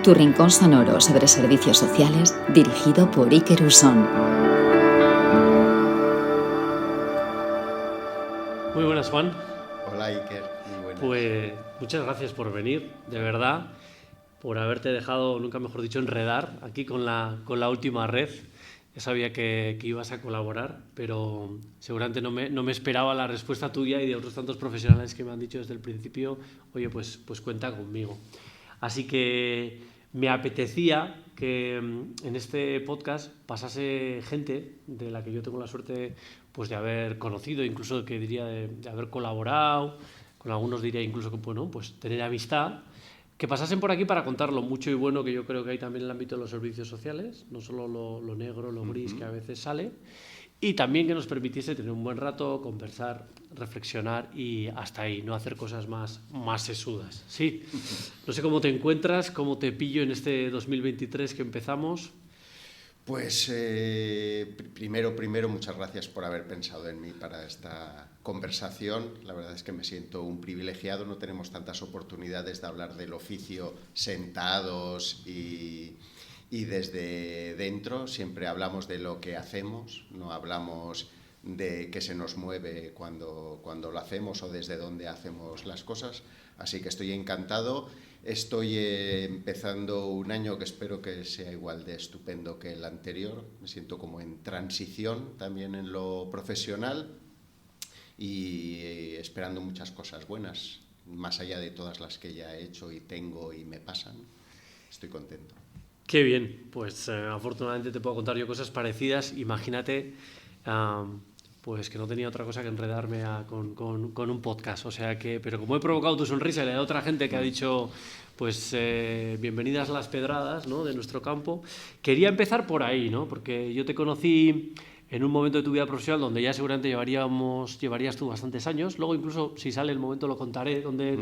tu rincón sonoro sobre servicios sociales dirigido por Iker Usón. Muy buenas, Juan. Hola, Iker. Muy buenas. Pues muchas gracias por venir, de verdad, por haberte dejado, nunca mejor dicho, enredar aquí con la última red. Ya sabía que ibas a colaborar, pero seguramente no me esperaba la respuesta tuya y de otros tantos profesionales que me han dicho desde el principio, oye, pues cuenta conmigo. Así que me apetecía que en este podcast pasase gente de la que yo tengo la suerte pues de haber conocido, incluso que diría de haber colaborado, con algunos diría incluso que bueno, pues tener amistad, que pasasen por aquí para contar lo mucho y bueno que yo creo que hay también en el ámbito de los servicios sociales, no solo lo negro, lo gris que a veces sale, y también que nos permitiese tener un buen rato, conversar, reflexionar y hasta ahí, no hacer cosas más sesudas. Sí, no sé cómo te encuentras, cómo te pillo en este 2023 que empezamos. Pues primero, muchas gracias por haber pensado en mí para esta conversación. La verdad es que me siento un privilegiado. No tenemos tantas oportunidades de hablar del oficio sentados y desde dentro. Siempre hablamos de lo que hacemos, no hablamos de qué se nos mueve cuando lo hacemos o desde dónde hacemos las cosas. Así que estoy encantado. Estoy empezando un año que espero que sea igual de estupendo que el anterior. Me siento como en transición también en lo profesional y esperando muchas cosas buenas, más allá de todas las que ya he hecho y tengo y me pasan. Estoy contento. Qué bien, pues afortunadamente te puedo contar yo cosas parecidas. Imagínate, pues que no tenía otra cosa que enredarme con un podcast. O sea que, pero como he provocado tu sonrisa y la de otra gente que ha dicho, pues bienvenidas las pedradas, ¿no?, de nuestro campo, quería empezar por ahí, ¿no? Porque yo te conocí en un momento de tu vida profesional donde ya seguramente llevarías tú bastantes años. Luego incluso si sale el momento lo contaré, donde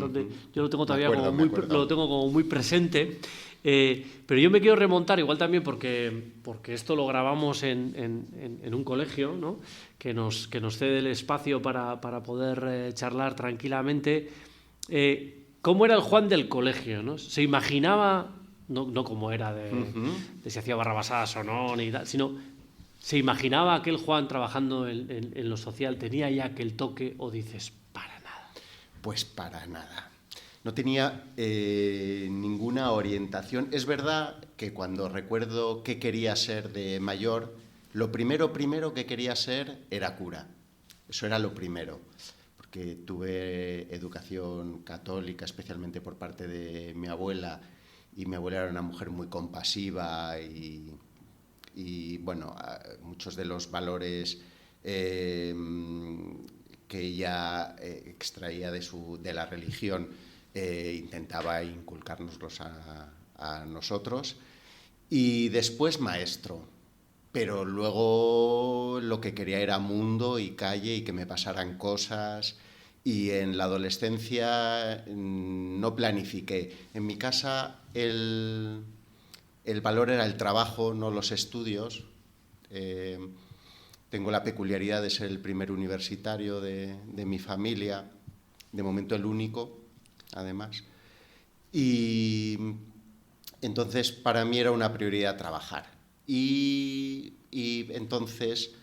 yo lo tengo todavía lo tengo como muy presente. Pero yo me quiero remontar, igual también porque esto lo grabamos en un colegio, ¿no?, que nos cede el espacio para poder charlar tranquilamente. ¿Cómo era el Juan del colegio, ¿no? ¿Se imaginaba, no como era de si hacía barrabasadas o no, ni tal, sino se imaginaba aquel Juan trabajando en lo social, tenía ya aquel toque, o dices, para nada? Pues para nada. No tenía ninguna orientación. Es verdad que cuando recuerdo qué quería ser de mayor, lo primero que quería ser era cura. Eso era lo primero, porque tuve educación católica, especialmente por parte de mi abuela, y mi abuela era una mujer muy compasiva y bueno, muchos de los valores que ella extraía de la religión intentaba inculcárnoslos a nosotros. Y después maestro, pero luego lo que quería era mundo y calle y que me pasaran cosas. Y en la adolescencia no planifiqué. En mi casa el valor era el trabajo, no los estudios. Tengo la peculiaridad de ser el primer universitario de mi familia, de momento el único, además. Y entonces para mí era una prioridad trabajar. Y entonces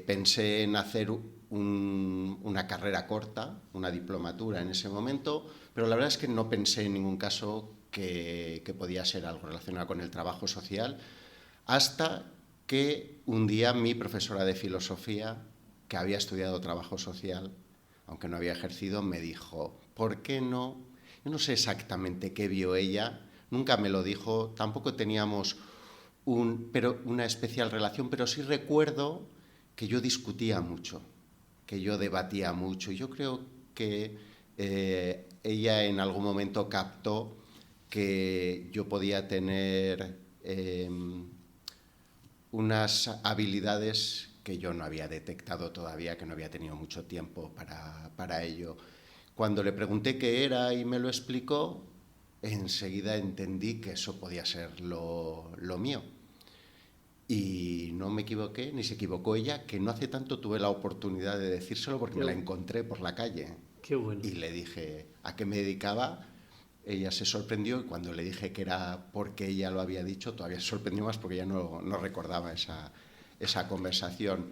pensé en hacer una carrera corta, una diplomatura en ese momento, pero la verdad es que no pensé en ningún caso que podía ser algo relacionado con el trabajo social, hasta que un día mi profesora de filosofía, que había estudiado trabajo social, aunque no había ejercido, me dijo, ¿por qué no? Yo no sé exactamente qué vio ella, nunca me lo dijo, tampoco teníamos una especial relación, pero sí recuerdo que yo discutía mucho, que yo debatía mucho. Yo creo que ella en algún momento captó que yo podía tener unas habilidades que yo no había detectado todavía, que no había tenido mucho tiempo para ello. Cuando le pregunté qué era y me lo explicó, enseguida entendí que eso podía ser lo mío. Y no me equivoqué, ni se equivocó ella, que no hace tanto tuve la oportunidad de decírselo porque me la encontré por la calle. Qué bueno. Y le dije a qué me dedicaba ella se sorprendió y cuando le dije que era porque ella lo había dicho, todavía se sorprendió más porque ella no recordaba esa conversación.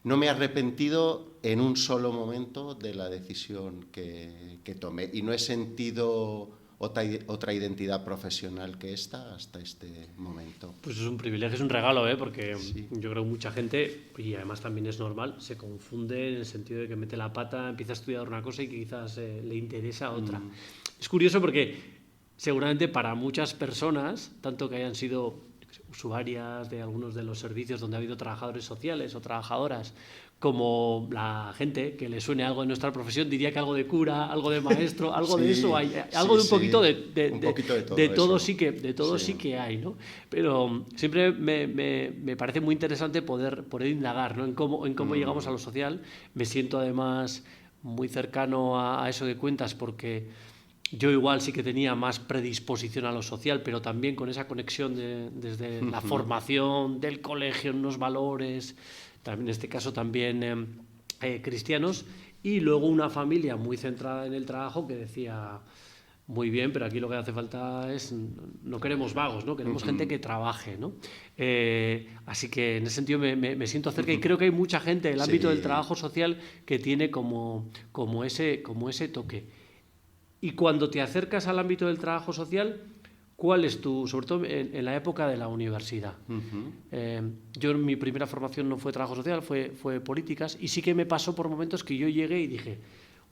No me he arrepentido en un solo momento de la decisión que tomé y no he sentido otra identidad profesional que esta hasta este momento. Pues es un privilegio, es un regalo, porque Sí. yo creo que mucha gente, y además también es normal, se confunde en el sentido de que mete la pata, empieza a estudiar una cosa y que quizás le interesa otra. Es curioso porque seguramente para muchas personas, tanto que hayan sido usuarias de algunos de los servicios donde ha habido trabajadores sociales o trabajadoras, como la gente que le suene algo de nuestra profesión, diría que algo de cura, algo de maestro, algo de eso hay, algo de un poquito un poquito de todo todo eso. sí que hay, ¿no? Pero siempre me parece muy interesante poder indagar, ¿no? en cómo llegamos a lo social. Me siento además muy cercano a eso que cuentas porque yo igual sí que tenía más predisposición a lo social, pero también con esa conexión desde la formación del colegio, unos valores, también en este caso también cristianos, y luego una familia muy centrada en el trabajo que decía, muy bien, pero aquí lo que hace falta es, no queremos vagos, ¿no? Queremos gente que trabaje, ¿no? Así que en ese sentido me siento cerca y creo que hay mucha gente en el ámbito del trabajo social que tiene como ese toque. Y cuando te acercas al ámbito del trabajo social, ¿cuál es sobre todo en la época de la universidad? Yo mi primera formación no fue trabajo social, fue políticas, y sí que me pasó por momentos que yo llegué y dije,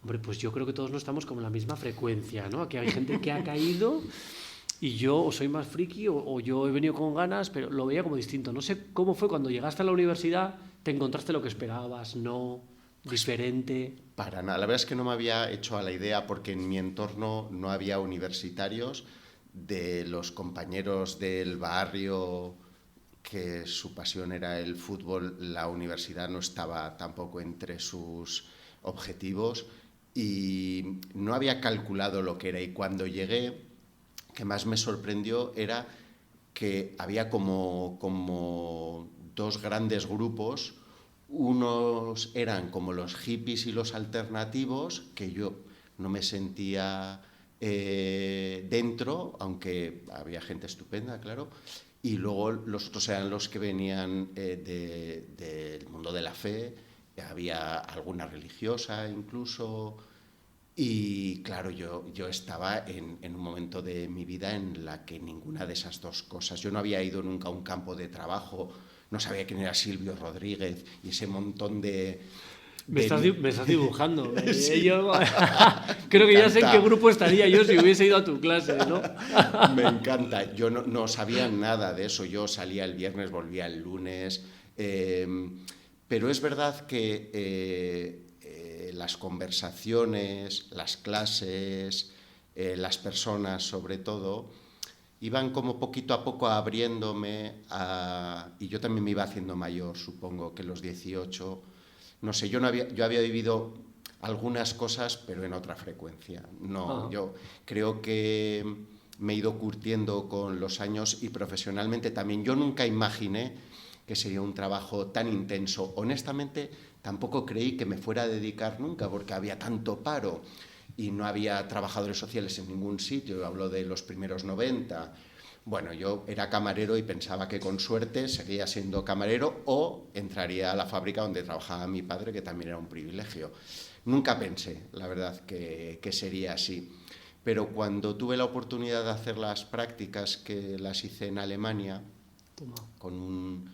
hombre, pues yo creo que todos no estamos como en la misma frecuencia, ¿no? Aquí hay gente que ha caído y yo o soy más friki o yo he venido con ganas, pero lo veía como distinto. No sé cómo fue cuando llegaste a la universidad, te encontraste lo que esperabas, no, diferente. Para nada, la verdad es que no me había hecho a la idea porque en mi entorno no había universitarios, de los compañeros del barrio que su pasión era el fútbol, la universidad no estaba tampoco entre sus objetivos y no había calculado lo que era. Y cuando llegué, que más me sorprendió era que había como dos grandes grupos. Unos eran como los hippies y los alternativos, que yo no me sentía dentro, aunque había gente estupenda, claro, y luego los otros eran los que venían del mundo de la fe, había alguna religiosa incluso, y claro, yo estaba en un momento de mi vida en la que ninguna de esas dos cosas, yo no había ido nunca a un campo de trabajo, no sabía quién era Silvio Rodríguez y ese montón de... Me estás dibujando. Sí. Yo creo que ya sé en qué grupo estaría yo si hubiese ido a tu clase, ¿no? Me encanta. Yo no sabía nada de eso. Yo salía el viernes, volvía el lunes. Pero es verdad que las conversaciones, las clases, las personas sobre todo, iban como poquito a poco abriéndome y yo también me iba haciendo mayor, supongo, que los 18. No sé, yo había vivido algunas cosas, pero en otra frecuencia. No, yo creo que me he ido curtiendo con los años y profesionalmente también. Yo nunca imaginé que sería un trabajo tan intenso. Honestamente, tampoco creí que me fuera a dedicar nunca, porque había tanto paro y no había trabajadores sociales en ningún sitio. Yo hablo de los primeros 90. Bueno, yo era camarero y pensaba que con suerte seguía siendo camarero o entraría a la fábrica donde trabajaba mi padre, que también era un privilegio. Nunca pensé, la verdad, que sería así. Pero cuando tuve la oportunidad de hacer las prácticas, que las hice en Alemania, con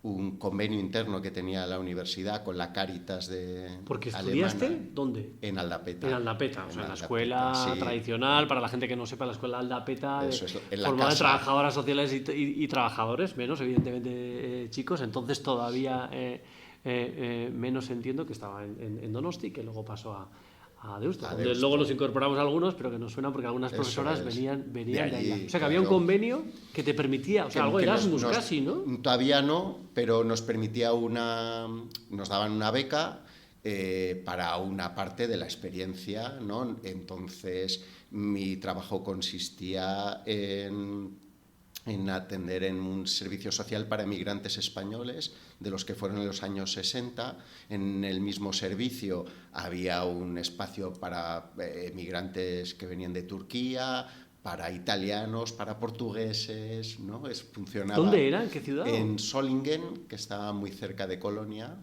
un convenio interno que tenía la universidad con la Cáritas de Porque alemana. ¿estudiaste dónde? En Aldapeta. En Aldapeta, o sea, en la Aldapeta, escuela sí. tradicional, para la gente que no sepa, la escuela Aldapeta, Eso es, en la formada de casa. trabajadoras sociales y trabajadores, menos evidentemente chicos, entonces todavía menos entiendo que estaba en Donosti, que luego pasó a Deusto, donde Deusto. luego nos incorporamos algunos, pero que nos suena porque algunas Eso profesoras es. venían De de allí, allá. O sea, que había un claro. convenio que te permitía, o sea, algo Que Erasmus casi, ¿no? Todavía no, pero nos permitía nos daban una beca para una parte de la experiencia, ¿no? Entonces mi trabajo consistía en en atender en un servicio social para emigrantes españoles, de los que fueron en los años 60. En el mismo servicio había un espacio para emigrantes que venían de Turquía, para italianos, para portugueses, ¿no? Funcionaba. ¿Dónde era? ¿En qué ciudad? En Solingen, que estaba muy cerca de Colonia.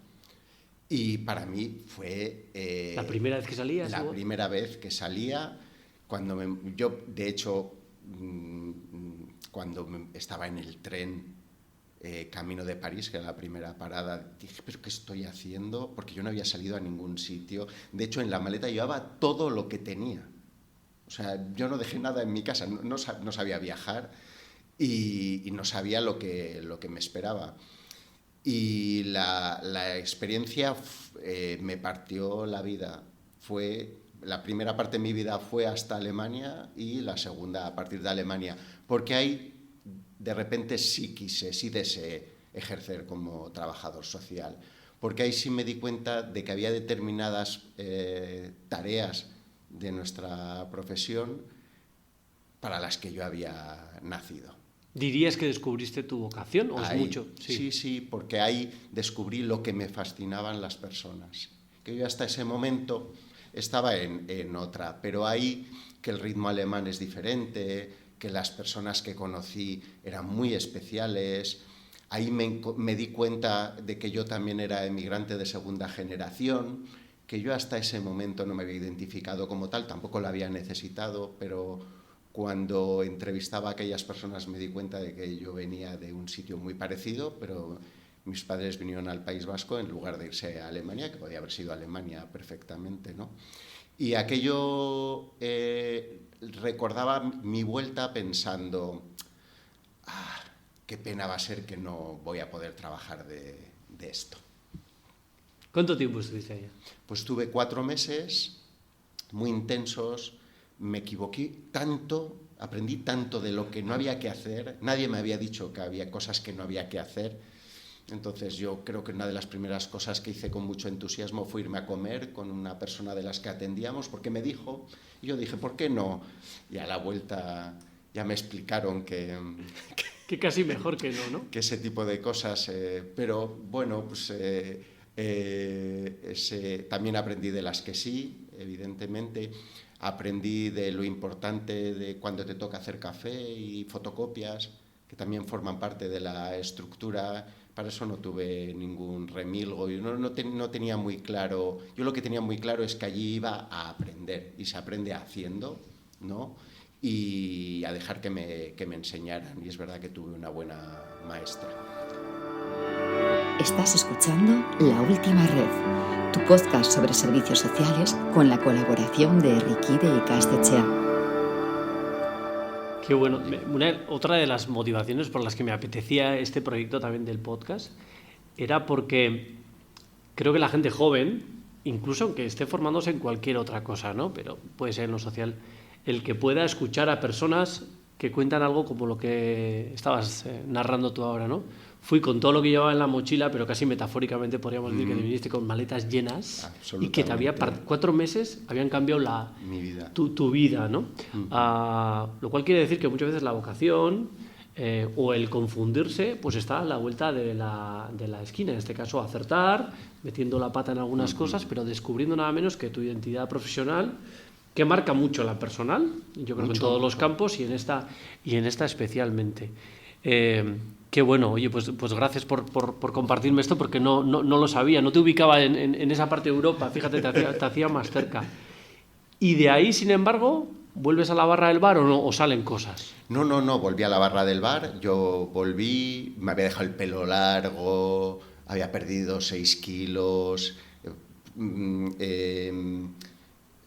Y para mí fue... ¿La primera vez que salías? La primera vez que salía, yo, de hecho, cuando estaba en el tren camino de París, que era la primera parada, dije, ¿pero qué estoy haciendo? Porque yo no había salido a ningún sitio. De hecho, en la maleta llevaba todo lo que tenía. O sea, yo no dejé nada en mi casa, no sabía viajar y no sabía lo que me esperaba. Y la experiencia me partió la vida. La primera parte de mi vida fue hasta Alemania y la segunda a partir de Alemania, porque ahí de repente sí deseé ejercer como trabajador social, porque ahí sí me di cuenta de que había determinadas tareas de nuestra profesión para las que yo había nacido. ¿Dirías que descubriste tu vocación o es mucho? Sí, porque ahí descubrí lo que me fascinaban las personas. Que yo hasta ese momento estaba en otra, pero ahí que el ritmo alemán es diferente, que las personas que conocí eran muy especiales. Ahí me di cuenta de que yo también era emigrante de segunda generación, que yo hasta ese momento no me había identificado como tal, tampoco lo había necesitado, pero cuando entrevistaba a aquellas personas me di cuenta de que yo venía de un sitio muy parecido, pero mis padres vinieron al País Vasco en lugar de irse a Alemania, que podía haber sido Alemania perfectamente, ¿no? Y aquello recordaba mi vuelta pensando, qué pena va a ser que no voy a poder trabajar de esto. ¿Cuánto tiempo estuviste allá? Pues tuve 4 meses muy intensos, me equivoqué tanto, aprendí tanto de lo que no había que hacer, nadie me había dicho que había cosas que no había que hacer. Entonces yo creo que una de las primeras cosas que hice con mucho entusiasmo fue irme a comer con una persona de las que atendíamos, porque me dijo, y yo dije, ¿por qué no? Y a la vuelta ya me explicaron que casi mejor que no, ¿no? Que ese tipo de cosas, pero bueno, pues también aprendí de las que sí, evidentemente. Aprendí de lo importante de cuando te toca hacer café y fotocopias, que también forman parte de la estructura. Para eso no tuve ningún remilgo, yo no tenía muy claro. Yo lo que tenía muy claro es que allí iba a aprender, y se aprende haciendo, ¿no? Y a dejar que me enseñaran, y es verdad que tuve una buena maestra. Estás escuchando La Última Red, tu podcast sobre servicios sociales con la colaboración de Riquide y Castechea. Qué bueno. Otra de las motivaciones por las que me apetecía este proyecto también del podcast era porque creo que la gente joven, incluso aunque esté formándose en cualquier otra cosa, ¿no? Pero puede ser en lo social, el que pueda escuchar a personas que cuentan algo como lo que estabas narrando tú ahora, ¿no? Fui con todo lo que llevaba en la mochila, pero casi metafóricamente podríamos decir que te viniste con maletas llenas y que te 4 meses habían cambiado mi vida. Tu vida, ¿no? Lo cual quiere decir que muchas veces la vocación o el confundirse pues está a la vuelta de la esquina. En este caso, acertar, metiendo la pata en algunas cosas, pero descubriendo nada menos que tu identidad profesional, que marca mucho la personal, yo creo que en todos los campos y en esta especialmente. Qué bueno, oye, pues gracias por compartirme esto, porque no lo sabía, no te ubicaba en esa parte de Europa, fíjate, te hacía más cerca. Y de ahí, sin embargo, ¿vuelves a la barra del bar o salen cosas? No, volví a la barra del bar, yo volví, me había dejado el pelo largo, había perdido 6 kilos,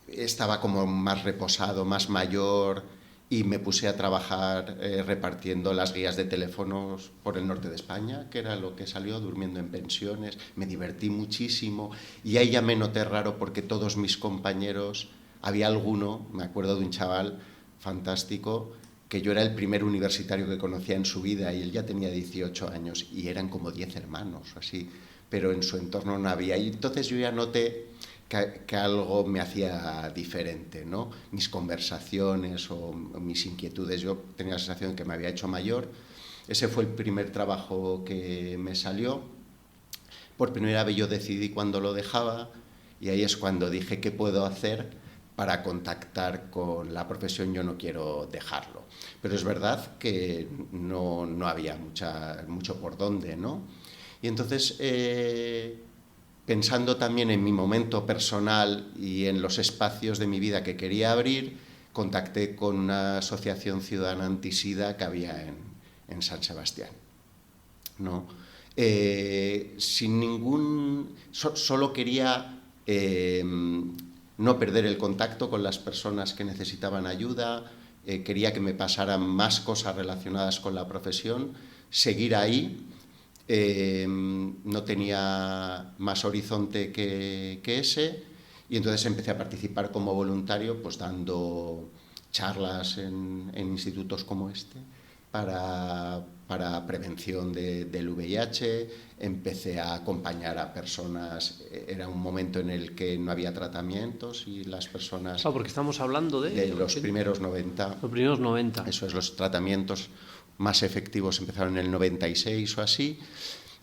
estaba como más reposado, más mayor, y me puse a trabajar repartiendo las guías de teléfonos por el norte de España, que era lo que salió, durmiendo en pensiones. Me divertí muchísimo y ahí ya me noté raro porque todos mis compañeros, había alguno, me acuerdo de un chaval fantástico, que yo era el primer universitario que conocía en su vida y él ya tenía 18 años y eran como 10 hermanos, así, pero en su entorno no había. Y entonces yo ya noté que algo me hacía diferente, ¿no? Mis conversaciones o mis inquietudes, yo tenía la sensación de que me había hecho mayor. Ese fue el primer trabajo que me salió. Por primera vez yo decidí cuándo lo dejaba, y ahí es cuando dije qué puedo hacer para contactar con la profesión, yo no quiero dejarlo. Pero es verdad que no había mucho por dónde, ¿no? Y entonces, pensando también en mi momento personal y en los espacios de mi vida que quería abrir, contacté con una asociación ciudadana antisida que había en San Sebastián, ¿no? Solo quería no perder el contacto con las personas que necesitaban ayuda, quería que me pasaran más cosas relacionadas con la profesión, seguir ahí. No tenía más horizonte que ese, y entonces empecé a participar como voluntario, pues dando charlas en institutos como este para prevención del VIH. Empecé a acompañar a personas, era un momento en el que no había tratamientos y las personas... Porque estamos hablando de los primeros 90. Los primeros 90. Eso es, los tratamientos más efectivos empezaron en el 96 o así,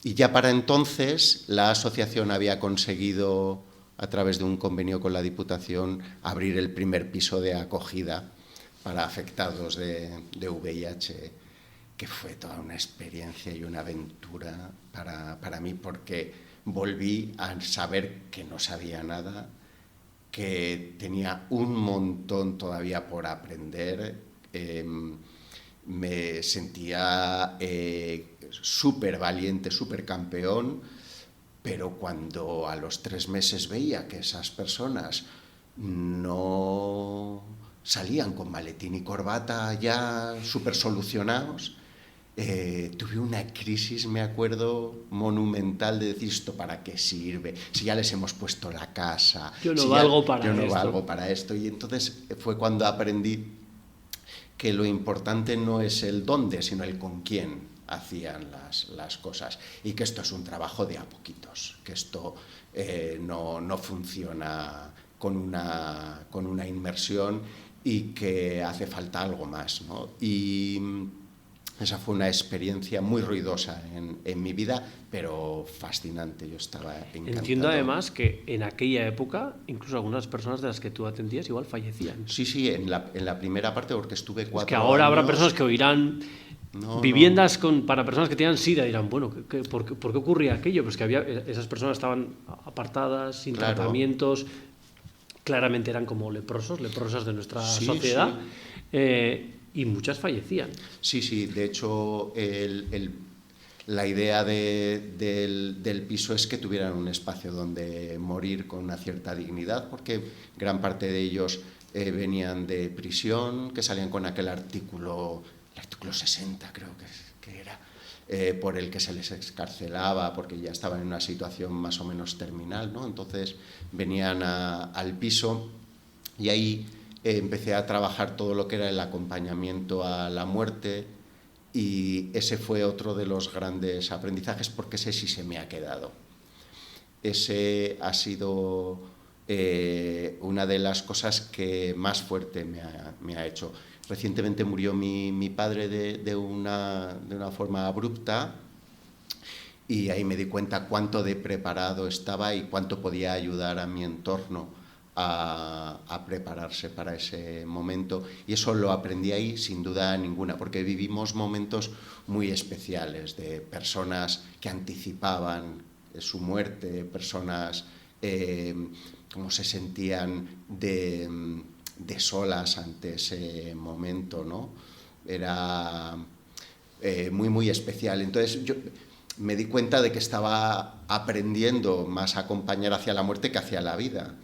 y ya para entonces la asociación había conseguido, a través de un convenio con la Diputación, abrir el primer piso de acogida para afectados de VIH, que fue toda una experiencia y una aventura para mí, porque volví a saber que no sabía nada, que tenía un montón todavía por aprender. Me sentía súper valiente, súper campeón, pero cuando a los 3 meses veía que esas personas no salían con maletín y corbata ya súper solucionados, tuve una crisis, me acuerdo, monumental, de decir, ¿esto para qué sirve? Si ya les hemos puesto la casa. Yo no valgo para esto. Y entonces fue cuando aprendí que lo importante no es el dónde, sino el con quién hacían las cosas, y que esto es un trabajo de a poquitos, que esto no funciona con una inmersión, y que hace falta algo más, ¿no? Y esa fue una experiencia muy ruidosa en mi vida, pero fascinante. Yo estaba encantado. Entiendo además que en aquella época incluso algunas personas de las que tú atendías igual fallecían. Sí, en la primera parte, porque estuve 4 años. Es que ahora habrá personas que oirán viviendas para personas que tenían SIDA, y dirán, bueno, ¿por qué ocurría aquello? Pues que esas personas estaban apartadas, sin tratamientos, claramente eran como leprosas de nuestra sociedad. Sí. Y muchas fallecían. Sí, de hecho la idea del piso es que tuvieran un espacio donde morir con una cierta dignidad, porque gran parte de ellos venían de prisión, que salían con aquel artículo 60, creo que era, por el que se les excarcelaba porque ya estaban en una situación más o menos terminal, ¿no? Entonces venían al piso, y ahí empecé a trabajar todo lo que era el acompañamiento a la muerte, y ese fue otro de los grandes aprendizajes, porque ese sí se me ha quedado. Ese ha sido una de las cosas que más fuerte me ha hecho. Recientemente murió mi padre de una forma abrupta, y ahí me di cuenta cuánto de preparado estaba y cuánto podía ayudar a mi entorno a prepararse para ese momento, y eso lo aprendí ahí sin duda ninguna, porque vivimos momentos muy especiales de personas que anticipaban su muerte, personas como se sentían de solas ante ese momento, ¿no? Era muy especial. Entonces yo me di cuenta de que estaba aprendiendo más a acompañar hacia la muerte que hacia la vida,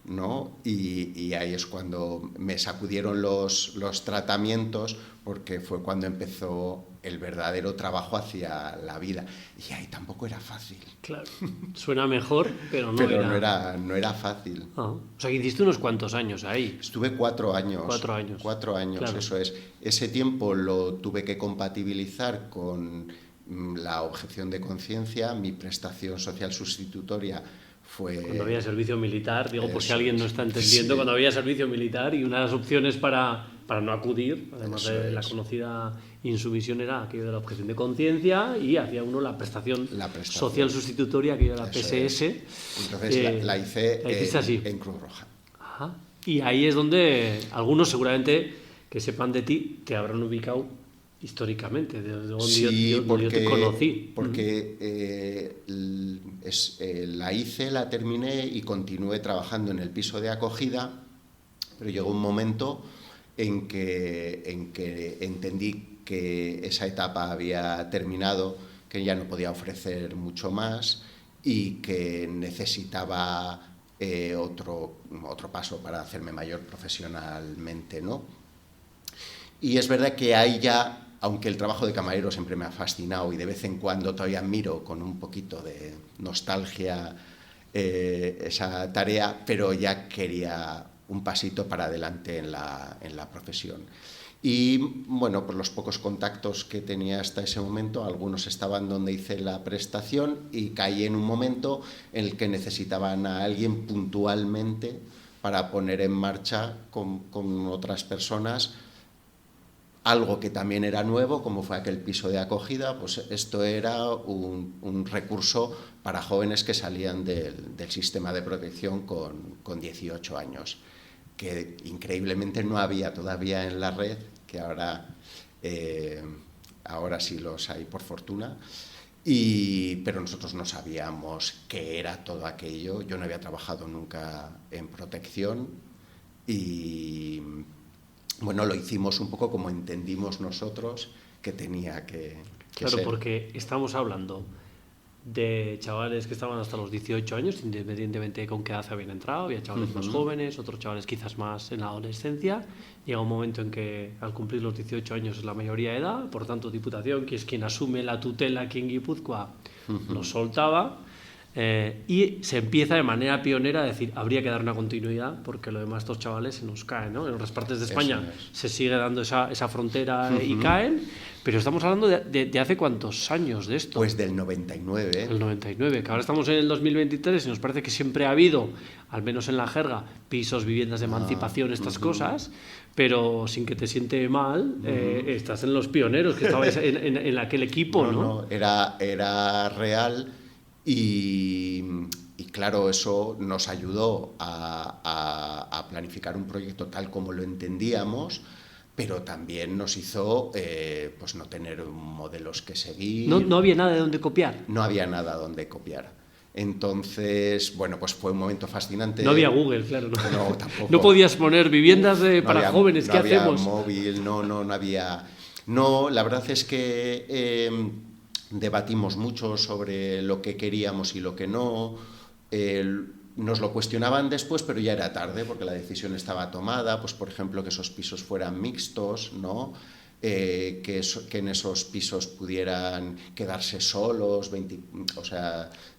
¿no? Y ahí es cuando me sacudieron los tratamientos, porque fue cuando empezó el verdadero trabajo hacia la vida, y ahí tampoco era fácil. Claro, suena mejor, pero no era fácil. O sea, que hiciste unos cuantos años ahí. Estuve 4 años. 4 años. 4 años, claro. Eso es. Ese tiempo lo tuve que compatibilizar con la objeción de conciencia. Mi prestación social sustitutoria Cuando había servicio militar, digo, por si Eso alguien no es. está entendiendo, Sí. cuando había servicio militar y una de las opciones para no acudir, además Eso de la es. conocida insumisión, era aquello de la objeción de conciencia, y hacía uno la prestación social sustitutoria, aquello de la Eso PSS. es. Entonces la hice así. en Cruz Roja. Ajá. Y ahí es donde algunos seguramente que sepan de ti te habrán ubicado históricamente, de donde Sí, yo te conocí. Porque la hice, la terminé y continué trabajando en el piso de acogida, pero llegó un momento en que entendí que esa etapa había terminado, que ya no podía ofrecer mucho más y que necesitaba otro paso para hacerme mayor profesionalmente, ¿no? Y es verdad que ahí ya, aunque el trabajo de camarero siempre me ha fascinado y de vez en cuando todavía miro con un poquito de nostalgia esa tarea, pero ya quería un pasito para adelante en la profesión. Y bueno, por los pocos contactos que tenía hasta ese momento, algunos estaban donde hice la prestación y caí en un momento en el que necesitaban a alguien puntualmente para poner en marcha con otras personas algo que también era nuevo, como fue aquel piso de acogida. Pues esto era un recurso para jóvenes que salían del sistema de protección con 18 años, que increíblemente no había todavía en la red, que ahora sí los hay por fortuna, pero nosotros no sabíamos qué era todo aquello. Yo no había trabajado nunca en protección y bueno, lo hicimos un poco como entendimos nosotros que tenía que claro, ser. porque estamos hablando de chavales que estaban hasta los 18 años, independientemente de con qué edad habían entrado. Había chavales más jóvenes, otros chavales quizás más en la adolescencia. Llega un momento en que al cumplir los 18 años es la mayoría de edad, por tanto Diputación, que es quien asume la tutela aquí en Guipúzcoa, nos soltaba. Y se empieza de manera pionera a decir, habría que dar una continuidad porque lo demás estos chavales se nos caen, ¿no? En otras partes de España se sigue dando esa frontera y caen, pero estamos hablando de hace ¿cuántos años de esto? Pues del 99. El 99, que ahora estamos en el 2023 y nos parece que siempre ha habido, al menos en la jerga, pisos, viviendas de emancipación, estas cosas, pero sin que te siente mal, estás en los pioneros, que estabais en aquel equipo, ¿no? No, era real. Y claro, eso nos ayudó a planificar un proyecto tal como lo entendíamos, pero también nos hizo pues no tener modelos que seguir. No había nada de dónde copiar. No había nada donde copiar. Entonces, bueno, pues fue un momento fascinante. No había Google, claro. No, tampoco. No podías poner viviendas para jóvenes, ¿qué hacemos? No había móvil, no había. No, la verdad es que debatimos mucho sobre lo que queríamos y lo que no. Nos lo cuestionaban después, pero ya era tarde porque la decisión estaba tomada. Pues, por ejemplo, que esos pisos fueran mixtos, ¿no? Que en esos pisos pudieran quedarse solos,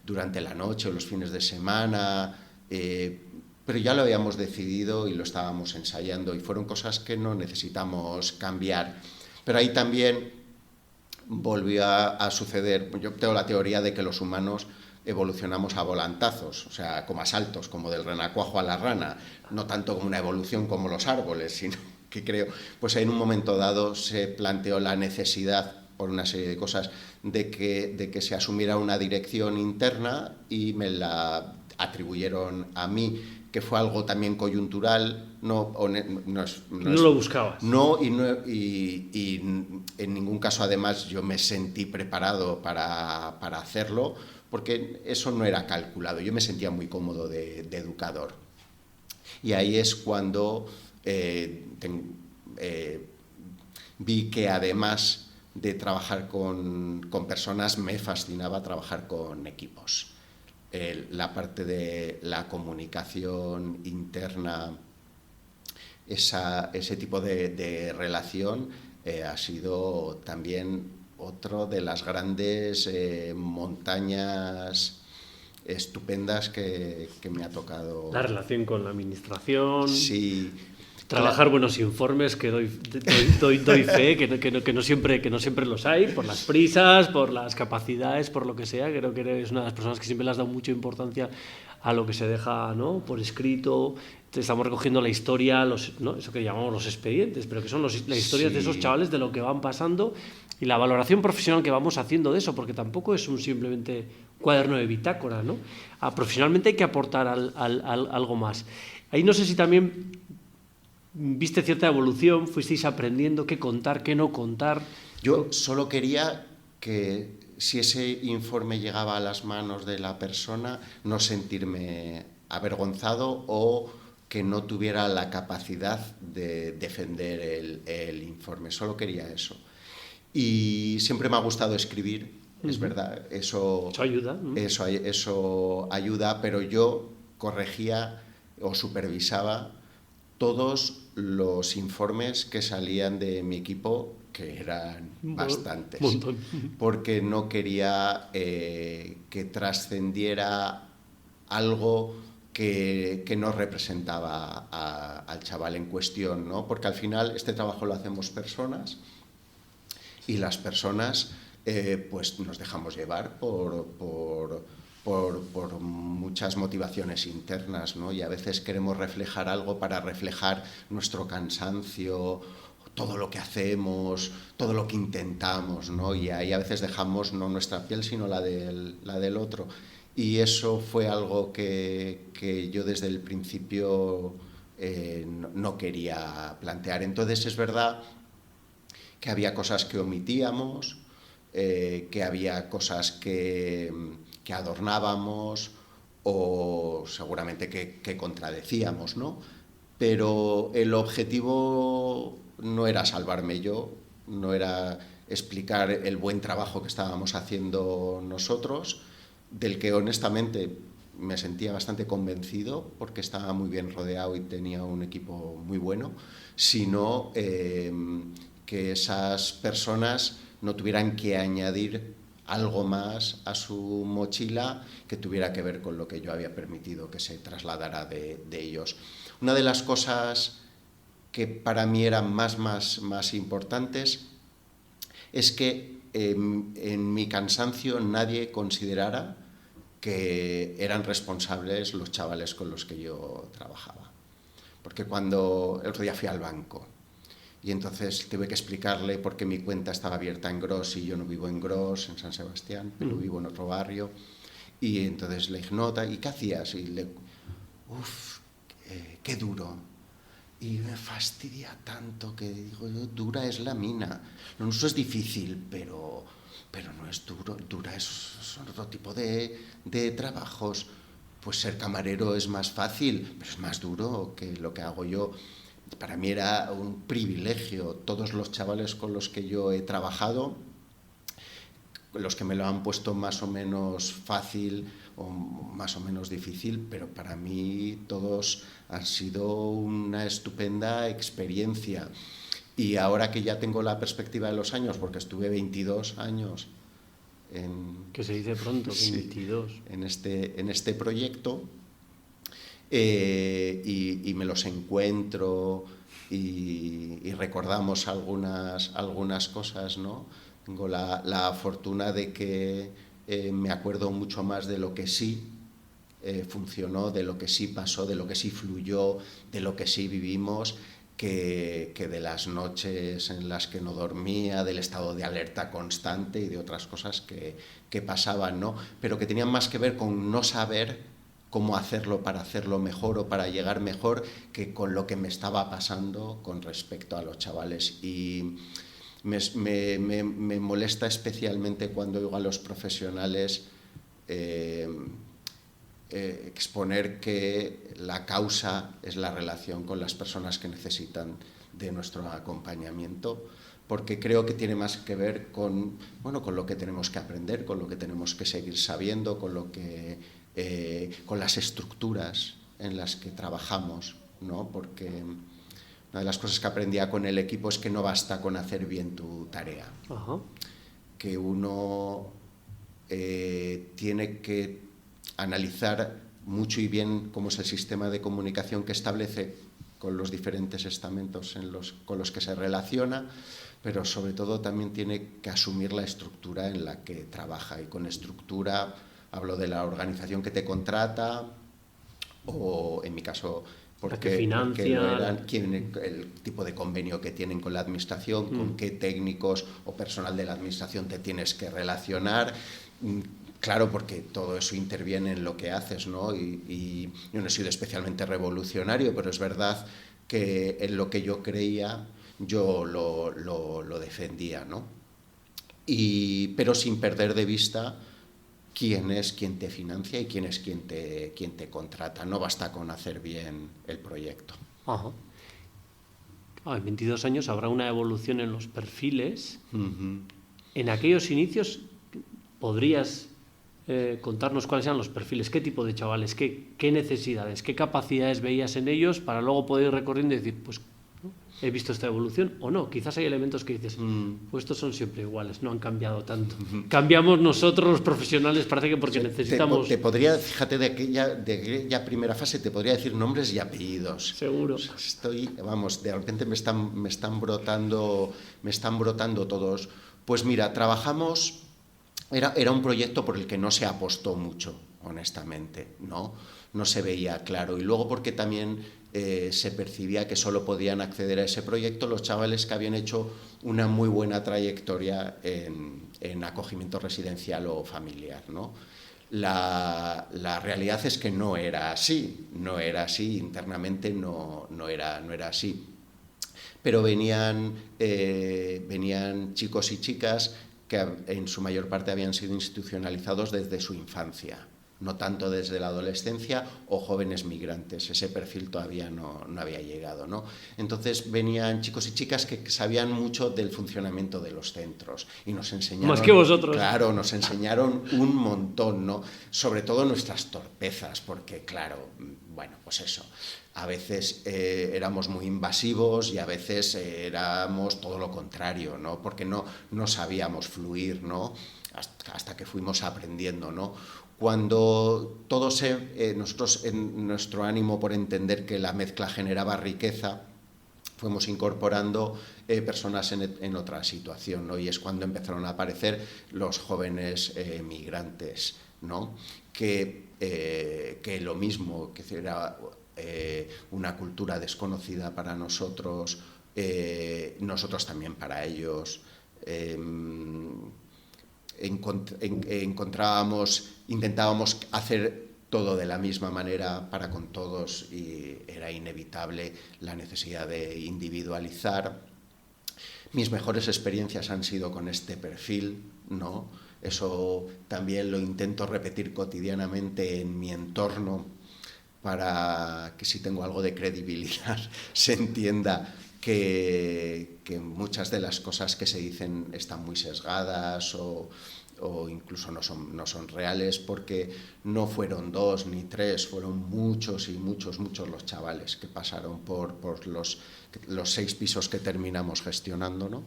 durante la noche o los fines de semana. Pero ya lo habíamos decidido y lo estábamos ensayando, y fueron cosas que no necesitamos cambiar. Pero ahí también volvió a suceder. Yo tengo la teoría de que los humanos evolucionamos a volantazos, o sea, como a saltos, como del renacuajo a la rana, no tanto como una evolución como los árboles, sino que creo, pues en un momento dado se planteó la necesidad, por una serie de cosas, de que se asumiera una dirección interna, y me la atribuyeron a mí, que fue algo también coyuntural. No lo buscabas. No, y en ningún caso, además, yo me sentí preparado para hacerlo, porque eso no era calculado. Yo me sentía muy cómodo de educador. Y ahí es cuando vi que, además de trabajar con personas, me fascinaba trabajar con equipos. La parte de la comunicación interna, ese tipo de relación ha sido también otro de las grandes montañas estupendas que me ha tocado. La relación con la administración. Sí, Trabajar buenos informes, que doy fe, que no siempre los hay, por las prisas, por las capacidades, por lo que sea. Creo que eres una de las personas que siempre le has dado mucha importancia a lo que se deja, ¿no?, por escrito. Estamos recogiendo la historia, ¿no?, eso que llamamos los expedientes, pero que son las historias de esos chavales, de lo que van pasando y la valoración profesional que vamos haciendo de eso, porque tampoco es simplemente cuaderno de bitácora, ¿no? Profesionalmente hay que aportar algo más. Ahí no sé si también viste cierta evolución, fuisteis aprendiendo qué contar, qué no contar. Yo solo quería que, si ese informe llegaba a las manos de la persona, no sentirme avergonzado o que no tuviera la capacidad de defender el informe. Solo quería eso. Y siempre me ha gustado escribir, es verdad. Eso ayuda. Eso ayuda, pero yo corregía o supervisaba todos los informes que salían de mi equipo, que eran bastantes, porque no quería que trascendiera algo que no representaba al chaval en cuestión, ¿no? Porque al final este trabajo lo hacemos personas y las personas pues nos dejamos llevar por muchas motivaciones internas, ¿no? Y a veces queremos reflejar algo para reflejar nuestro cansancio, todo lo que hacemos, todo lo que intentamos, ¿no? Y ahí a veces dejamos no nuestra piel, sino la del otro. Y eso fue algo que yo desde el principio no quería plantear. Entonces es verdad que había cosas que omitíamos, que había cosas que adornábamos o seguramente que contradecíamos, ¿no? Pero el objetivo no era salvarme yo, no era explicar el buen trabajo que estábamos haciendo nosotros, del que honestamente me sentía bastante convencido porque estaba muy bien rodeado y tenía un equipo muy bueno, sino que esas personas no tuvieran que añadir algo más a su mochila que tuviera que ver con lo que yo había permitido que se trasladara de ellos. Una de las cosas que para mí eran más importantes es que en mi cansancio nadie considerara que eran responsables los chavales con los que yo trabajaba. Porque cuando el otro día fui al banco y entonces tuve que explicarle por qué mi cuenta estaba abierta en Gros y yo no vivo en Gros, en San Sebastián, pero vivo en otro barrio. Y entonces le dije, ¿y qué hacías? Y qué duro. Y me fastidia tanto que digo, dura es la mina. Lo nuestro es difícil, pero no es duro. Dura son otro tipo de trabajos. Pues ser camarero es más fácil, pero es más duro que lo que hago yo. Para mí era un privilegio. Todos los chavales con los que yo he trabajado, los que me lo han puesto más o menos fácil o más o menos difícil, pero para mí todos han sido una estupenda experiencia. Y ahora que ya tengo la perspectiva de los años, porque estuve 22 años que se dice pronto, 22. Sí, en este proyecto, y me los encuentro y recordamos algunas cosas, ¿no? Tengo la fortuna de que me acuerdo mucho más de lo que sí funcionó, de lo que sí pasó, de lo que sí fluyó, de lo que sí vivimos, que de las noches en las que no dormía, del estado de alerta constante y de otras cosas que pasaban, ¿no? Pero que tenían más que ver con no saber cómo hacerlo para hacerlo mejor o para llegar mejor que con lo que me estaba pasando con respecto a los chavales. Y me molesta especialmente cuando oigo a los profesionales exponer que la causa es la relación con las personas que necesitan de nuestro acompañamiento, porque creo que tiene más que ver con lo que tenemos que aprender, con lo que tenemos que seguir sabiendo, con las estructuras en las que trabajamos, ¿no? Porque una de las cosas que aprendía con el equipo es que no basta con hacer bien tu tarea. Ajá. Que uno tiene que analizar mucho y bien cómo es el sistema de comunicación que establece con los diferentes estamentos con los que se relaciona, pero sobre todo también tiene que asumir la estructura en la que trabaja. Y con estructura hablo de la organización que te contrata, o en mi caso porque financia, el tipo de convenio que tienen con la administración, con qué técnicos o personal de la administración te tienes que relacionar. Claro, porque todo eso interviene en lo que haces, ¿no? Y yo no he sido especialmente revolucionario, pero es verdad que en lo que yo creía yo lo defendía, ¿no? Pero sin perder de vista quién es quien te financia y quién es quien te contrata. No basta con hacer bien el proyecto. Ajá. En 22 años habrá una evolución en los perfiles. En aquellos inicios, ¿podrías contarnos cuáles eran los perfiles? ¿Qué tipo de chavales? ¿Qué necesidades? ¿Qué capacidades veías en ellos para luego poder ir recorriendo y decir, pues, ¿no? He visto esta evolución o no? Quizás hay elementos que dices, pues estos son siempre iguales, no han cambiado tanto. Cambiamos nosotros los profesionales, parece que porque necesitamos... Te podría, fíjate, de aquella primera fase, te podría decir nombres y apellidos. Seguro. De repente me están brotando todos. Pues mira, trabajamos... Era un proyecto por el que no se apostó mucho, honestamente, ¿no? No se veía claro. Y luego porque también se percibía que solo podían acceder a ese proyecto los chavales que habían hecho una muy buena trayectoria en acogimiento residencial o familiar, ¿no? La realidad es que no era así, internamente no era así. Pero venían chicos y chicas que en su mayor parte habían sido institucionalizados desde su infancia, no tanto desde la adolescencia, o jóvenes migrantes. Ese perfil todavía no había llegado, ¿no? Entonces venían chicos y chicas que sabían mucho del funcionamiento de los centros y nos enseñaron... Más que vosotros. Claro, nos enseñaron un montón, ¿no? Sobre todo nuestras torpezas, porque claro, bueno, pues eso... A veces éramos muy invasivos y a veces éramos todo lo contrario, ¿no? Porque no sabíamos fluir, ¿no? Hasta que fuimos aprendiendo, ¿no? Cuando nosotros, en nuestro ánimo por entender que la mezcla generaba riqueza, fuimos incorporando personas en otra situación, ¿no? Y es cuando empezaron a aparecer los jóvenes migrantes, ¿no? Que lo mismo, que era... una cultura desconocida para nosotros, nosotros también para ellos. Intentábamos hacer todo de la misma manera para con todos y era inevitable la necesidad de individualizar. Mis mejores experiencias han sido con este perfil, ¿no? Eso también lo intento repetir cotidianamente en mi entorno, para que si tengo algo de credibilidad se entienda que muchas de las cosas que se dicen están muy sesgadas o incluso no son reales, porque no fueron 2 ni 3, fueron muchos y muchos los chavales que pasaron por los 6 pisos que terminamos gestionando, ¿no?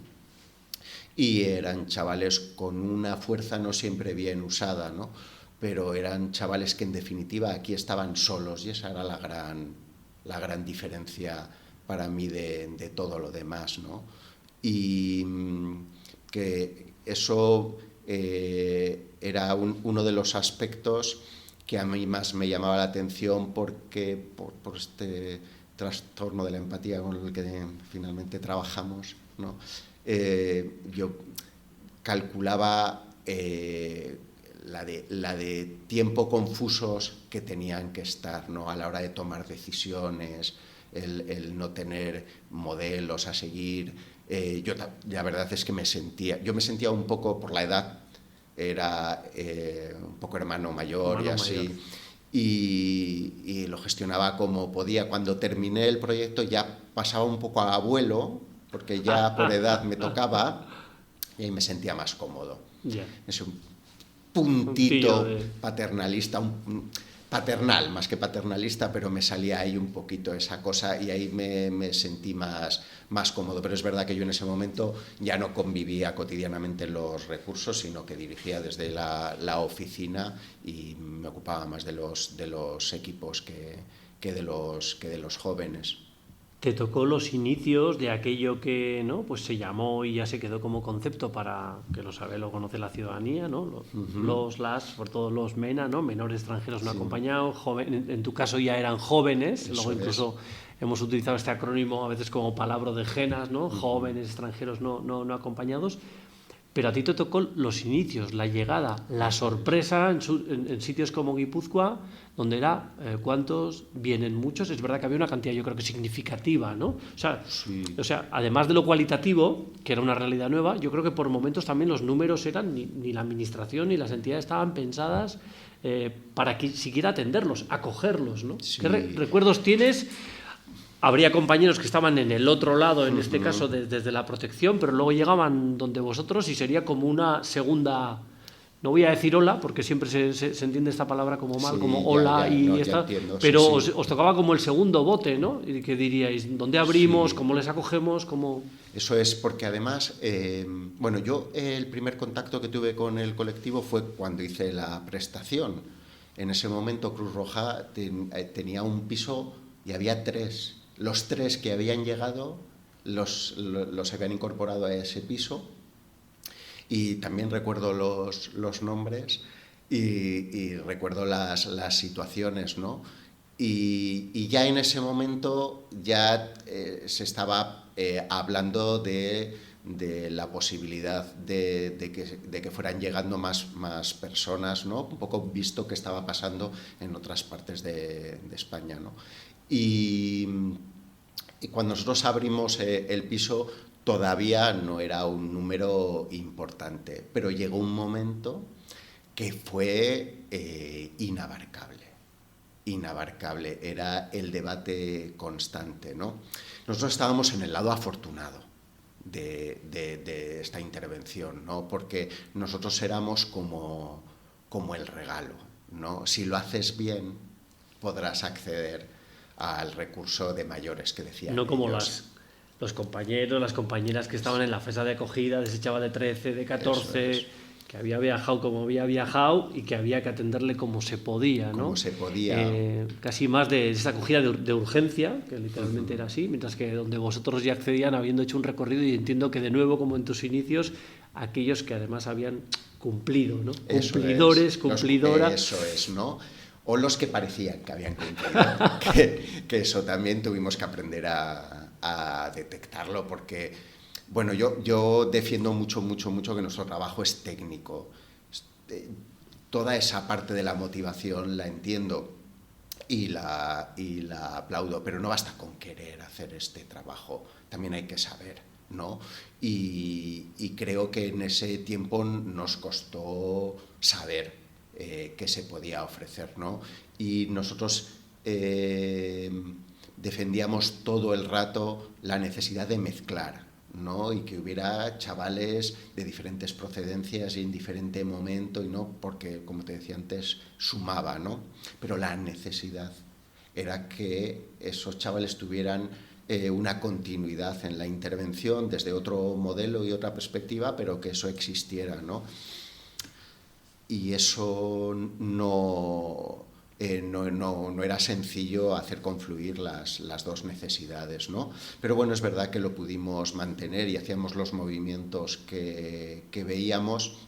Y eran chavales con una fuerza no siempre bien usada, ¿no? Pero eran chavales que en definitiva aquí estaban solos y esa era la gran diferencia para mí de todo lo demás, ¿no? Y que eso era uno de los aspectos que a mí más me llamaba la atención, porque por este trastorno de la empatía con el que finalmente trabajamos, ¿no? Yo calculaba la de tiempo confusos que tenían que estar, ¿no? A la hora de tomar decisiones, el no tener modelos a seguir. Yo la verdad es que me sentía un poco, por la edad, era un poco hermano mayor y así. Y lo gestionaba como podía. Cuando terminé el proyecto ya pasaba un poco a abuelo, porque ya por edad me tocaba, y ahí me sentía más cómodo. Yeah. Es un puntito paternalista, paternal más que paternalista, pero me salía ahí un poquito esa cosa y ahí me sentí más cómodo. Pero es verdad que yo en ese momento ya no convivía cotidianamente en los recursos, sino que dirigía desde la oficina y me ocupaba más de los equipos que de los jóvenes. te tocó los inicios de aquello que, ¿no?, pues se llamó y ya se quedó como concepto para que lo sabe, lo conoce la ciudadanía, ¿no? Las, sobre todo los MENA, ¿no? Menores extranjeros no acompañados, en tu caso ya eran jóvenes, Eso luego incluso hemos utilizado este acrónimo a veces como palabra de GENAS, ¿no? Jóvenes extranjeros no acompañados. Pero a ti te tocó los inicios, la llegada, la sorpresa en sitios como Guipúzcoa, donde era, ¿cuántos? Vienen muchos. Es verdad que había una cantidad, yo creo que significativa, ¿no? O sea, además de lo cualitativo, que era una realidad nueva, yo creo que por momentos también los números eran, ni la administración ni las entidades estaban pensadas para que siquiera atenderlos, acogerlos, ¿no? Sí. ¿Qué recuerdos tienes? Habría compañeros que estaban en el otro lado, en este caso desde la protección, pero luego llegaban donde vosotros y sería como una segunda, no voy a decir ola, porque siempre se entiende esta palabra como mal, como ola, pero os tocaba como el segundo bote, ¿no? ¿Y qué diríais? ¿Dónde abrimos? ¿Cómo les acogemos? Eso es porque además, bueno, yo el primer contacto que tuve con el colectivo fue cuando hice la prestación. En ese momento Cruz Roja tenía un piso y había 3. Los 3 que habían llegado los habían incorporado a ese piso, y también recuerdo los nombres y recuerdo las situaciones, ¿no? Y ya en ese momento ya se estaba hablando de la posibilidad de que fueran llegando más personas, ¿no? Un poco visto que estaba pasando en otras partes de España, ¿no? Y cuando nosotros abrimos el piso todavía no era un número importante, pero llegó un momento que fue inabarcable, era el debate constante, ¿no? Nosotros estábamos en el lado afortunado de esta intervención, ¿no? Porque nosotros éramos como el regalo, ¿no? Si lo haces bien, podrás acceder al recurso de mayores que decían. No como los compañeros, las compañeras que estaban en la fesa de acogida, de ese chaval de 13, de 14, que había viajado como había viajado y que había que atenderle como se podía, ¿no? Como se podía. Casi más de esa acogida de urgencia, que literalmente era así, mientras que donde vosotros ya accedían habiendo hecho un recorrido, y entiendo que de nuevo, como en tus inicios, aquellos que además habían cumplido, ¿no? Cumplidora. Eso es, ¿no? O los que parecían que habían cumplido, que eso también tuvimos que aprender a detectarlo, porque, bueno, yo defiendo mucho que nuestro trabajo es técnico. Toda esa parte de la motivación la entiendo y la aplaudo, pero no basta con querer hacer este trabajo, también hay que saber, ¿no? Y creo que en ese tiempo nos costó saber que se podía ofrecer, ¿no? Y nosotros defendíamos todo el rato la necesidad de mezclar, ¿no? Y que hubiera chavales de diferentes procedencias y en diferente momento, y no porque, como te decía antes, sumaba, ¿no? Pero la necesidad era que esos chavales tuvieran una continuidad en la intervención desde otro modelo y otra perspectiva, pero que eso existiera, ¿no? Y eso no era sencillo hacer confluir las dos necesidades, ¿no? Pero bueno, es verdad que lo pudimos mantener y hacíamos los movimientos que veíamos,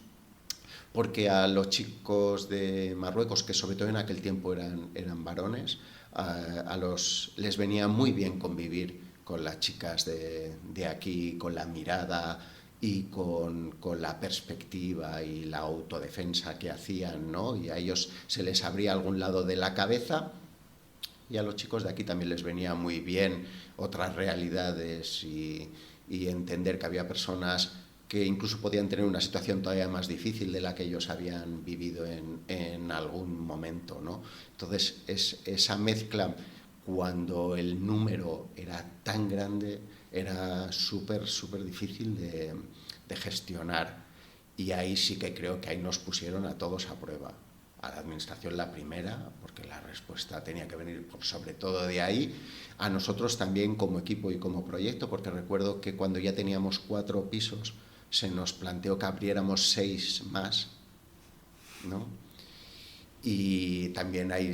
porque a los chicos de Marruecos, que sobre todo en aquel tiempo eran varones, les venía muy bien convivir con las chicas de aquí, con la mirada y con la perspectiva y la autodefensa que hacían, ¿no? Y a ellos se les abría algún lado de la cabeza, y a los chicos de aquí también les venía muy bien otras realidades y entender que había personas que incluso podían tener una situación todavía más difícil de la que ellos habían vivido en algún momento, ¿no? Entonces, esa mezcla, cuando el número era tan grande, era súper difícil de gestionar. Y ahí sí que creo que ahí nos pusieron a todos a prueba. A la administración la primera, porque la respuesta tenía que venir sobre todo de ahí. A nosotros también como equipo y como proyecto, porque recuerdo que cuando ya teníamos 4 pisos, se nos planteó que abriéramos 6 más, ¿no? Y también ahí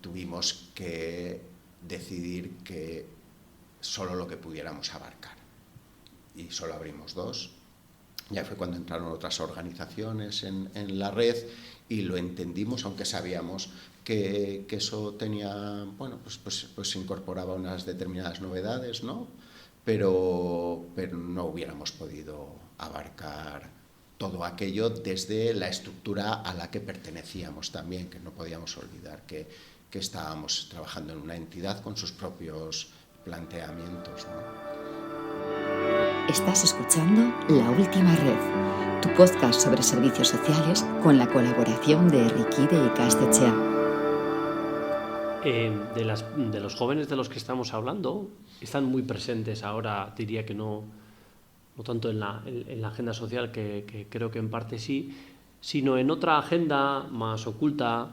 tuvimos que decidir que solo lo que pudiéramos abarcar. Y solo abrimos 2. Ya fue cuando entraron otras organizaciones en la red y lo entendimos, aunque sabíamos que eso tenía, bueno, pues incorporaba unas determinadas novedades, ¿no? Pero no hubiéramos podido abarcar todo aquello desde la estructura a la que pertenecíamos también, que no podíamos olvidar que estábamos trabajando en una entidad con sus propios planteamientos, ¿no? Estás escuchando La Última Red, tu podcast sobre servicios sociales con la colaboración de Erriquide y Ikastetxea. De los jóvenes de los que estamos hablando, están muy presentes ahora, diría que no tanto en la agenda social, que creo que en parte sí, sino en otra agenda más oculta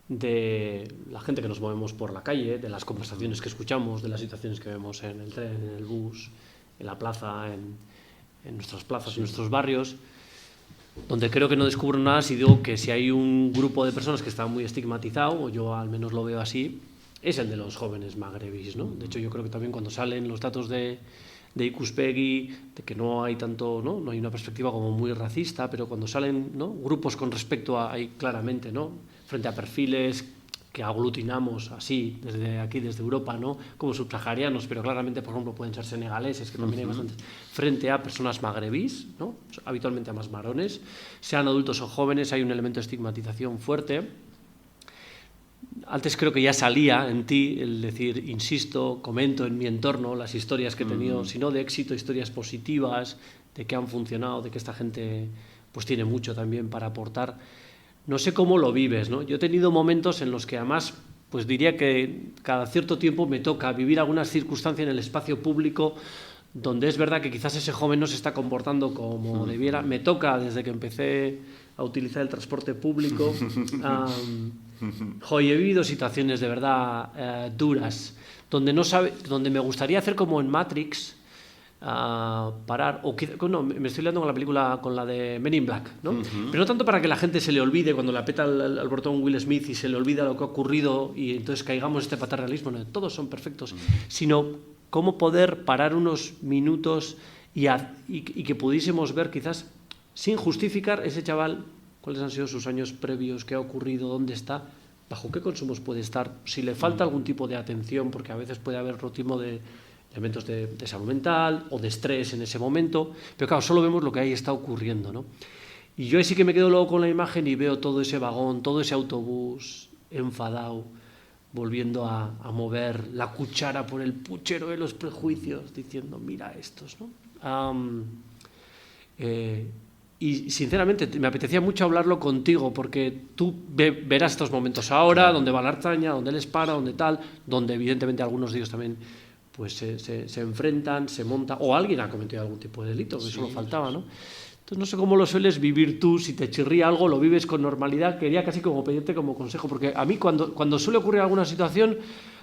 de la gente que nos movemos por la calle, de las conversaciones que escuchamos, de las situaciones que vemos en el tren, en el bus, en la plaza, en nuestras plazas, en nuestros barrios, donde creo que no descubro nada si digo que si hay un grupo de personas que está muy estigmatizado, o yo al menos lo veo así, es el de los jóvenes magrebís, ¿no? De hecho, yo creo que también cuando salen los datos de Ikuspegi, de que no hay tanto, no hay una perspectiva como muy racista, pero cuando salen, ¿no?, grupos con respecto a, ahí claramente, ¿no?, frente a perfiles que aglutinamos así desde aquí, desde Europa, ¿no?, como subsaharianos, pero claramente, por ejemplo, pueden ser senegaleses, que también hay bastantes, frente a personas magrebís, ¿no?, habitualmente a más varones, sean adultos o jóvenes, hay un elemento de estigmatización fuerte. Antes creo que ya salía en ti el decir, insisto, comento en mi entorno las historias que he tenido, si no de éxito, historias positivas, de que han funcionado, de que esta gente pues tiene mucho también para aportar. No sé cómo lo vives, ¿no? Yo he tenido momentos en los que además, pues diría que cada cierto tiempo me toca vivir alguna circunstancia en el espacio público donde es verdad que quizás ese joven no se está comportando como debiera. Me toca desde que empecé a utilizar el transporte público. He vivido situaciones de verdad duras, donde me gustaría hacer como en Matrix, parar, no, me estoy liando con la película, con la de Men in Black, ¿no? Pero no tanto para que la gente se le olvide cuando le apeta al botón Will Smith y se le olvida lo que ha ocurrido y entonces caigamos en este paternalismo, no, todos son perfectos, sino cómo poder parar unos minutos y que pudiésemos ver quizás, sin justificar, ese chaval, cuáles han sido sus años previos, qué ha ocurrido, dónde está, bajo qué consumos puede estar, si le falta algún tipo de atención, porque a veces puede haber otro tipo de elementos de salud mental o de estrés en ese momento, pero claro, solo vemos lo que ahí está ocurriendo, ¿no? Y yo ahí sí que me quedo luego con la imagen y veo todo ese vagón, todo ese autobús enfadado, volviendo a mover la cuchara por el puchero de los prejuicios, diciendo, mira estos, ¿no? Y sinceramente me apetecía mucho hablarlo contigo, porque tú verás estos momentos ahora, donde va la Artaña, donde él para, donde tal, donde evidentemente algunos de ellos también pues se enfrentan, se monta, o alguien ha cometido algún tipo de delito, que solo faltaba, ¿no? Entonces no sé cómo lo sueles vivir tú, si te chirría algo, lo vives con normalidad. Quería casi como pedirte como consejo, porque a mí cuando suele ocurrir alguna situación,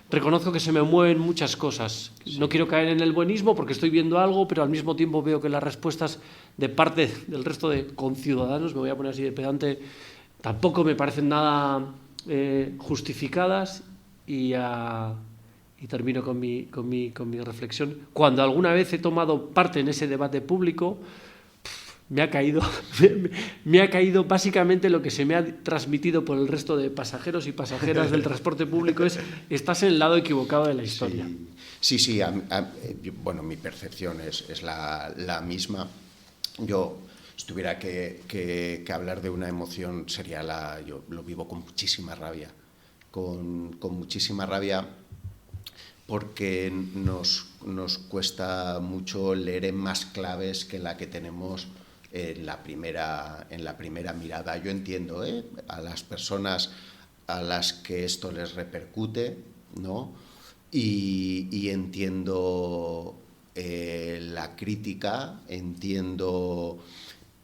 reconozco que se me mueven muchas cosas. No quiero caer en el buenismo porque estoy viendo algo, pero al mismo tiempo veo que las respuestas de parte del resto de conciudadanos, me voy a poner así de pedante, tampoco me parecen nada justificadas y termino con mi reflexión. Cuando alguna vez he tomado parte en ese debate público, me ha caído básicamente lo que se me ha transmitido por el resto de pasajeros y pasajeras del transporte público es, estás en el lado equivocado de la historia. Sí, bueno, mi percepción es la misma. Yo, si tuviera que hablar de una emoción, yo lo vivo con muchísima rabia, con muchísima rabia, porque nos cuesta mucho leer en más claves que la que tenemos en la primera mirada. Yo entiendo a las personas a las que esto les repercute, ¿no? Y entiendo la crítica, entiendo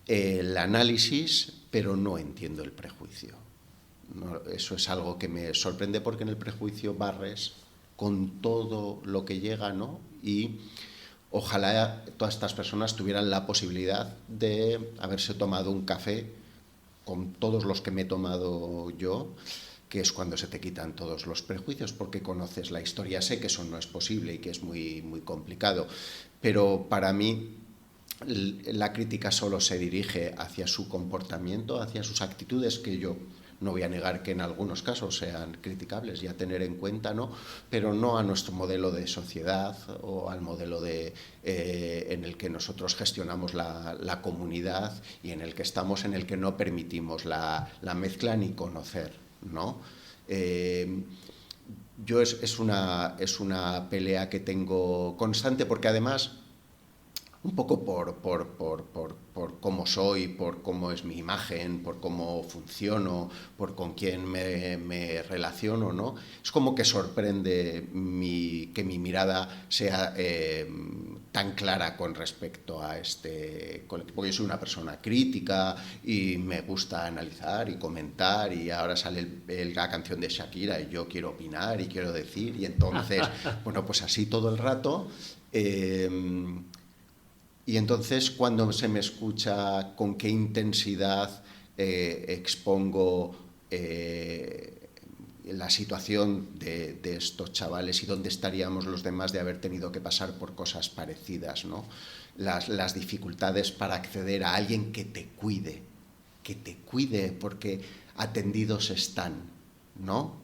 el análisis, pero no entiendo el prejuicio. No, eso es algo que me sorprende, porque en el prejuicio barres con todo lo que llega, ¿no? Y ojalá todas estas personas tuvieran la posibilidad de haberse tomado un café con todos los que me he tomado yo que es cuando se te quitan todos los prejuicios, porque conoces la historia. Sé que eso no es posible y que es muy, muy complicado, pero para mí la crítica solo se dirige hacia su comportamiento, hacia sus actitudes, que yo no voy a negar que en algunos casos sean criticables y a tener en cuenta, ¿no? Pero no a nuestro modelo de sociedad o al modelo en el que nosotros gestionamos la comunidad y en el que estamos, en el que no permitimos la mezcla ni conocer, ¿no? Es una pelea que tengo constante, porque además, un poco por cómo soy, por cómo es mi imagen, por cómo funciono, por con quién me relaciono, ¿no? Es como que sorprende que mi mirada sea tan clara con respecto a este colectivo, porque yo soy una persona crítica y me gusta analizar y comentar, y ahora sale la canción de Shakira y yo quiero opinar y quiero decir, y entonces, bueno, pues así todo el rato. Y entonces, cuando se me escucha con qué intensidad expongo la situación de estos chavales y dónde estaríamos los demás de haber tenido que pasar por cosas parecidas, ¿no? Las dificultades para acceder a alguien que te cuide, porque atendidos están, ¿no?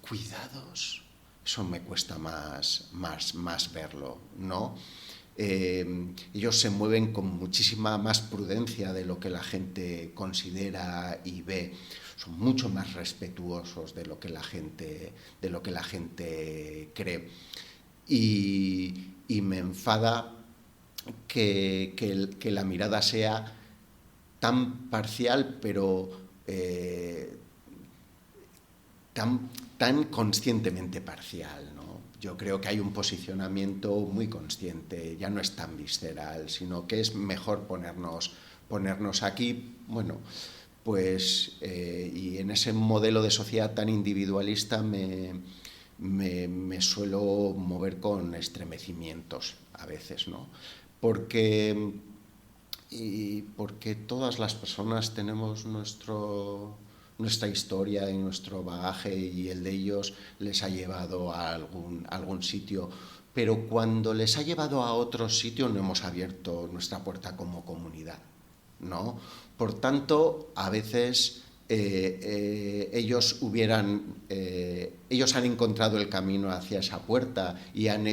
Cuidados, eso me cuesta más verlo, ¿no? Ellos se mueven con muchísima más prudencia de lo que la gente considera y ve. Son mucho más respetuosos de lo que la gente cree. Y me enfada que la mirada sea tan parcial, pero tan conscientemente parcial, ¿no? Yo creo que hay un posicionamiento muy consciente, ya no es tan visceral, sino que es mejor ponernos aquí, bueno, pues, y en ese modelo de sociedad tan individualista me suelo mover con estremecimientos a veces, ¿no? Porque todas las personas tenemos nuestra historia y nuestro bagaje, y el de ellos les ha llevado a algún sitio, pero cuando les ha llevado a otro sitio no hemos abierto nuestra puerta como comunidad, ¿no? Por tanto, a veces ellos han encontrado el camino hacia esa puerta y han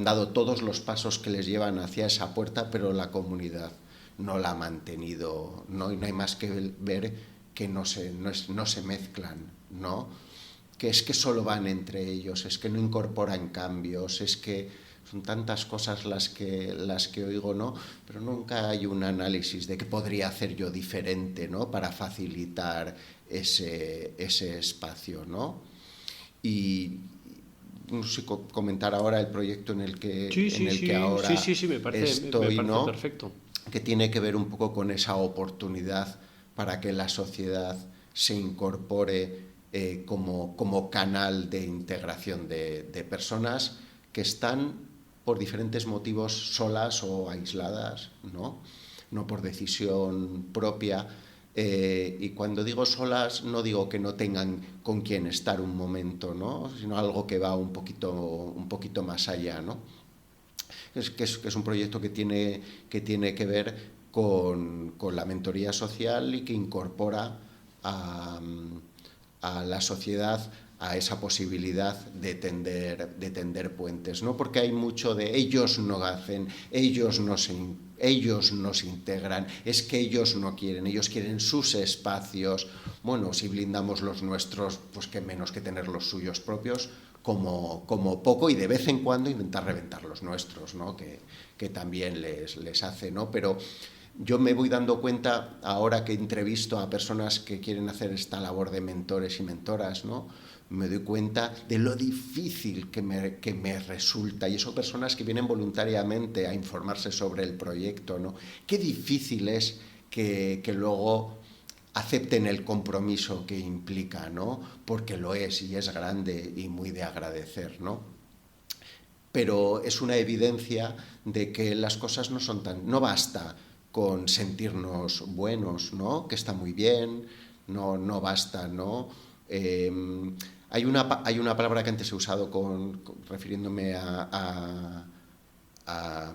dado todos los pasos que les llevan hacia esa puerta, pero la comunidad no la ha mantenido, ¿no? Y no hay más que ver que no se mezclan, ¿no? Que es que solo van entre ellos, es que no incorporan cambios, es que son tantas cosas las que oigo, ¿no? Pero nunca hay un análisis de qué podría hacer yo diferente, ¿no? Para facilitar ese espacio, ¿no? Y no sé, comentar ahora el proyecto en el que ahora me parece ¿no? perfecto. Que tiene que ver un poco con esa oportunidad para que la sociedad se incorpore como canal de integración de personas que están por diferentes motivos solas o aisladas, ¿no? No por decisión propia. Y cuando digo solas, no digo que no tengan con quién estar un momento, ¿no? Sino algo que va un poquito más allá, ¿no? Es un proyecto que tiene que ver con la mentoría social y que incorpora a la sociedad a esa posibilidad de tender puentes, ¿no? Porque hay mucho de ellos no hacen, ellos no se integran, es que ellos no quieren, ellos quieren sus espacios. Bueno, si blindamos los nuestros, pues qué menos que tener los suyos propios, como poco, y de vez en cuando intentar reventar los nuestros, ¿no? Que también les hace, ¿no? Pero yo me voy dando cuenta, ahora que entrevisto a personas que quieren hacer esta labor de mentores y mentoras, ¿no? Me doy cuenta de lo difícil que me resulta, y son personas que vienen voluntariamente a informarse sobre el proyecto, ¿no? Qué difícil es que luego acepten el compromiso que implica, ¿no? Porque lo es, y es grande y muy de agradecer, ¿no? Pero es una evidencia de que las cosas no basta con sentirnos buenos, ¿no? Que está muy bien, no basta, ¿no? Hay una palabra que antes he usado refiriéndome a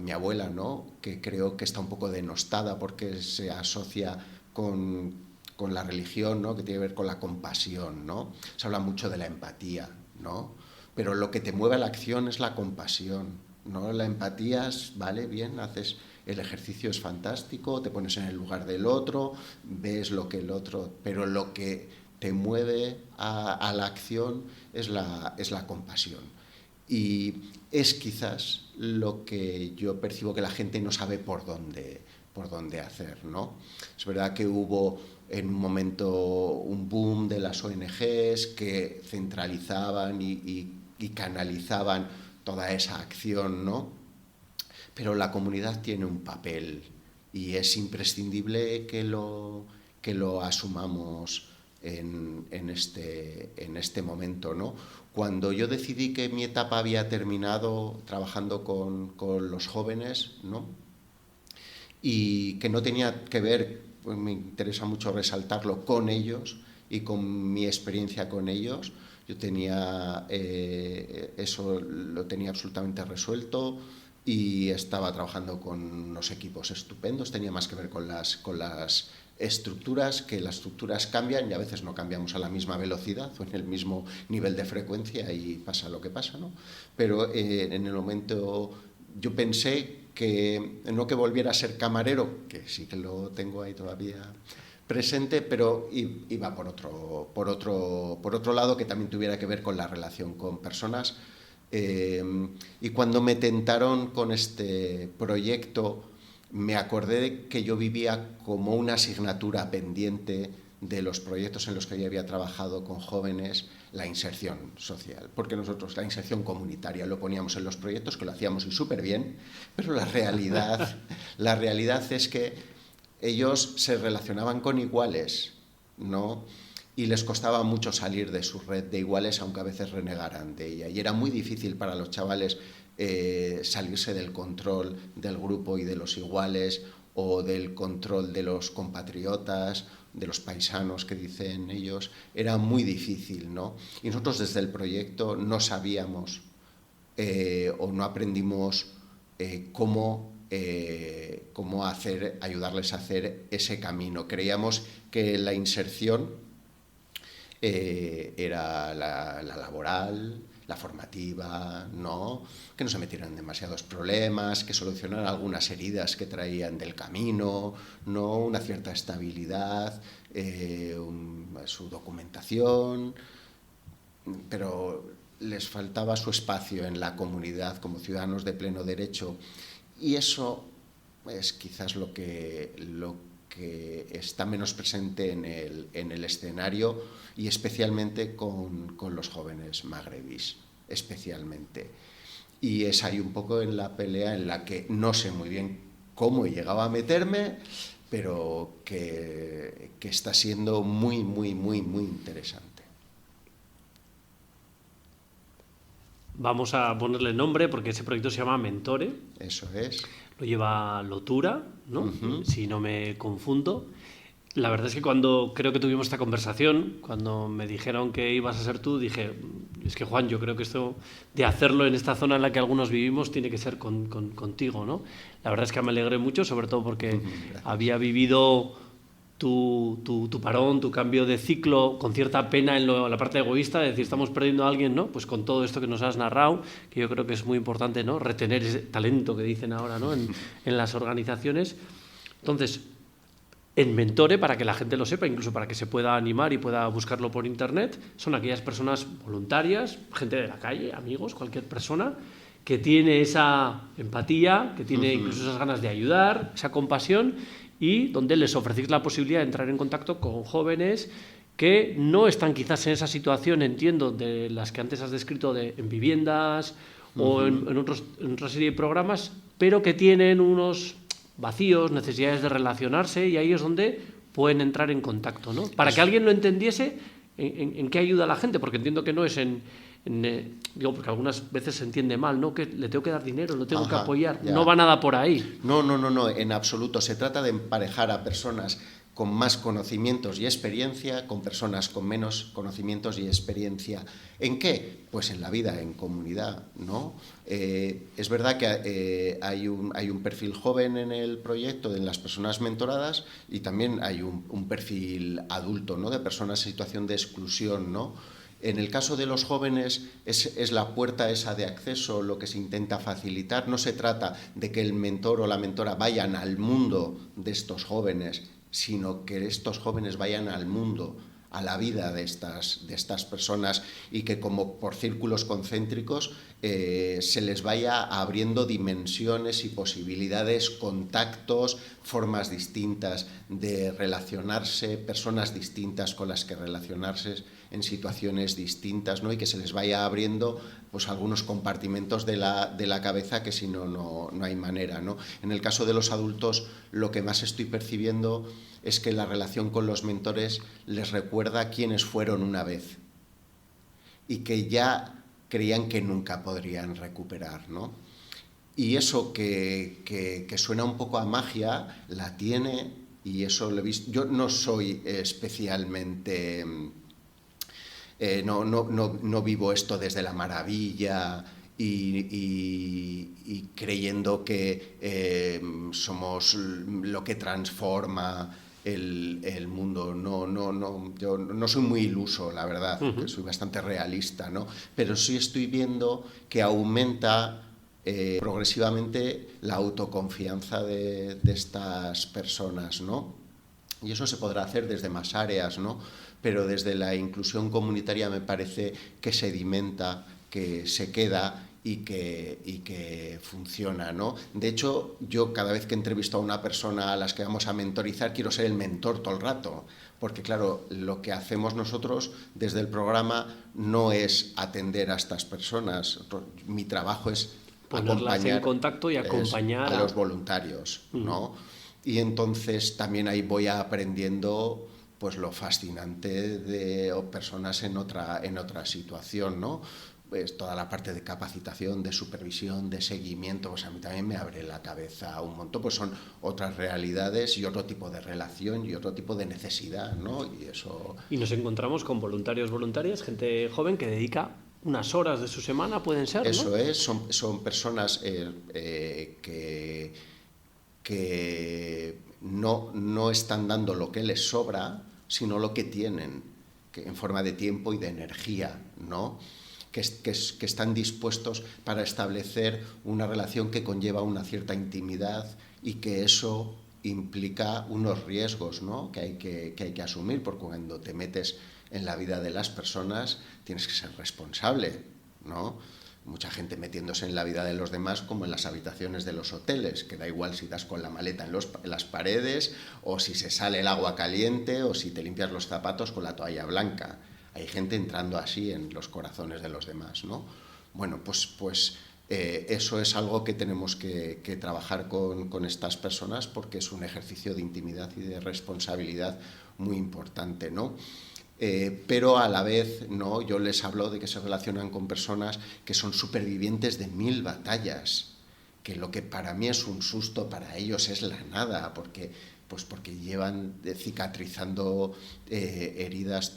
mi abuela, ¿no? Que creo que está un poco denostada porque se asocia con la religión, ¿no? Que tiene que ver con la compasión, ¿no? Se habla mucho de la empatía, ¿no? Pero lo que te mueve a la acción es la compasión, ¿no? La empatía es, vale, bien, haces el ejercicio, es fantástico, te pones en el lugar del otro, ves lo que el otro, pero lo que te mueve a la acción es la compasión. Y es quizás lo que yo percibo que la gente no sabe por dónde hacer, ¿no? Es verdad que hubo en un momento un boom de las ONGs que centralizaban y canalizaban toda esa acción, ¿no? Pero la comunidad tiene un papel y es imprescindible que lo asumamos en este momento, ¿no? Cuando yo decidí que mi etapa había terminado trabajando con los jóvenes, ¿no? Y que no tenía que ver, pues me interesa mucho resaltarlo, con ellos y con mi experiencia con ellos, yo tenía eso lo tenía absolutamente resuelto y estaba trabajando con unos equipos estupendos. Tenía más que ver con las estructuras, que las estructuras cambian y a veces no cambiamos a la misma velocidad o en el mismo nivel de frecuencia y pasa lo que pasa, ¿no? Pero en el momento yo pensé que no que volviera a ser camarero, que sí que lo tengo ahí todavía presente, pero iba por otro lado que también tuviera que ver con la relación con personas. Y cuando me tentaron con este proyecto, me acordé de que yo vivía como una asignatura pendiente de los proyectos en los que yo había trabajado con jóvenes, la inserción social, porque nosotros la inserción comunitaria lo poníamos en los proyectos, que lo hacíamos y súper bien, pero la realidad es que ellos se relacionaban con iguales, ¿no? Y les costaba mucho salir de su red de iguales, aunque a veces renegaran de ella. Y era muy difícil para los chavales salirse del control del grupo y de los iguales, o del control de los compatriotas, de los paisanos que dicen ellos. Era muy difícil, ¿no? Y nosotros desde el proyecto no sabíamos o no aprendimos cómo ayudarles a hacer ese camino. Creíamos que la inserción era la laboral, la formativa, ¿no? Que no se metieran en demasiados problemas, que solucionaran algunas heridas que traían del camino, ¿no? Una cierta estabilidad, su documentación, pero les faltaba su espacio en la comunidad como ciudadanos de pleno derecho. Y eso es quizás lo que está menos presente en el escenario, y especialmente con los jóvenes magrebíes, especialmente. Y es ahí un poco en la pelea en la que no sé muy bien cómo he llegado a meterme, pero que está siendo muy, muy, muy, muy interesante. Vamos a ponerle nombre porque ese proyecto se llama Mentore. Eso es. Lo lleva Lotura, ¿no? Uh-huh. Si no me confundo. La verdad es que cuando creo que tuvimos esta conversación, cuando me dijeron que ibas a ser tú, dije, es que Juan, yo creo que esto de hacerlo en esta zona en la que algunos vivimos tiene que ser contigo, ¿no? La verdad es que me alegré mucho, sobre todo porque había vivido tu parón, tu cambio de ciclo con cierta pena en la parte egoísta, de decir, estamos perdiendo a alguien, ¿no? Pues con todo esto que nos has narrado, que yo creo que es muy importante, ¿no? Retener ese talento que dicen ahora, ¿no? En las organizaciones. Entonces, en Mentore, para que la gente lo sepa, incluso para que se pueda animar y pueda buscarlo por internet, son aquellas personas voluntarias, gente de la calle, amigos, cualquier persona que tiene esa empatía, que tiene incluso esas ganas de ayudar, esa compasión, y donde les ofrecéis la posibilidad de entrar en contacto con jóvenes que no están quizás en esa situación, entiendo, de las que antes has descrito, en viviendas o en otra serie de programas, pero que tienen unos vacíos, necesidades de relacionarse, y ahí es donde pueden entrar en contacto, ¿no? Para que alguien lo entendiese, en qué ayuda a la gente, porque entiendo que no es digo, porque algunas veces se entiende mal, ¿no? Que le tengo que dar dinero, lo tengo que apoyar. Ya. No va nada por ahí. No, en absoluto. Se trata de emparejar a personas con más conocimientos y experiencia, con personas con menos conocimientos y experiencia. ¿En qué? Pues en la vida, en comunidad, ¿no? Es verdad que hay un perfil joven en el proyecto, en las personas mentoradas, y también hay un perfil adulto, ¿no? De personas en situación de exclusión, ¿no? En el caso de los jóvenes es la puerta esa de acceso lo que se intenta facilitar. No se trata de que el mentor o la mentora vayan al mundo de estos jóvenes, sino que estos jóvenes vayan al mundo, a la vida de estas personas, y que como por círculos concéntricos se les vaya abriendo dimensiones y posibilidades, contactos, formas distintas de relacionarse, personas distintas con las que relacionarse en situaciones distintas, ¿no? Y que se les vaya abriendo pues algunos compartimentos de la cabeza que si no, no hay manera, ¿no? En el caso de los adultos, lo que más estoy percibiendo es que la relación con los mentores les recuerda quiénes fueron una vez y que ya creían que nunca podrían recuperar, ¿no? Y eso que suena un poco a magia, la tiene, y eso lo he visto. Yo no soy especialmente... no vivo esto desde la maravilla y creyendo que somos lo que transforma el mundo. Yo no soy muy iluso, la verdad, soy bastante realista, ¿no? Pero sí estoy viendo que aumenta progresivamente la autoconfianza de estas personas, ¿no? Y eso se podrá hacer desde más áreas, ¿no? Pero desde la inclusión comunitaria me parece que sedimenta, que se queda y que funciona, ¿no? De hecho, yo cada vez que entrevisto a una persona a las que vamos a mentorizar, quiero ser el mentor todo el rato, porque claro, lo que hacemos nosotros desde el programa no es atender a estas personas. Mi trabajo es ponerlas acompañar, en contacto y acompañar a los voluntarios, ¿no? Y entonces también ahí voy aprendiendo pues lo fascinante de personas en otra situación, ¿no? Pues toda la parte de capacitación, de supervisión, de seguimiento, pues a mí también me abre la cabeza un montón, pues son otras realidades y otro tipo de relación y otro tipo de necesidad, ¿no? Y eso... Y nos encontramos con voluntarias, gente joven que dedica unas horas de su semana, pueden ser, ¿no? Eso es, son personas que no están dando lo que les sobra, sino lo que tienen, que en forma de tiempo y de energía, ¿no? Que están dispuestos para establecer una relación que conlleva una cierta intimidad y que eso implica unos riesgos, ¿no? que hay que asumir, porque cuando te metes en la vida de las personas tienes que ser responsable, ¿no? Mucha gente metiéndose en la vida de los demás como en las habitaciones de los hoteles, que da igual si das con la maleta en las paredes o si se sale el agua caliente o si te limpias los zapatos con la toalla blanca. Hay gente entrando así en los corazones de los demás, ¿no? Bueno, pues eso es algo que tenemos que trabajar con estas personas, porque es un ejercicio de intimidad y de responsabilidad muy importante, ¿no? Pero a la vez, ¿no? Yo les hablo de que se relacionan con personas que son supervivientes de 1000 batallas, que lo que para mí es un susto, para ellos es la nada, porque llevan cicatrizando heridas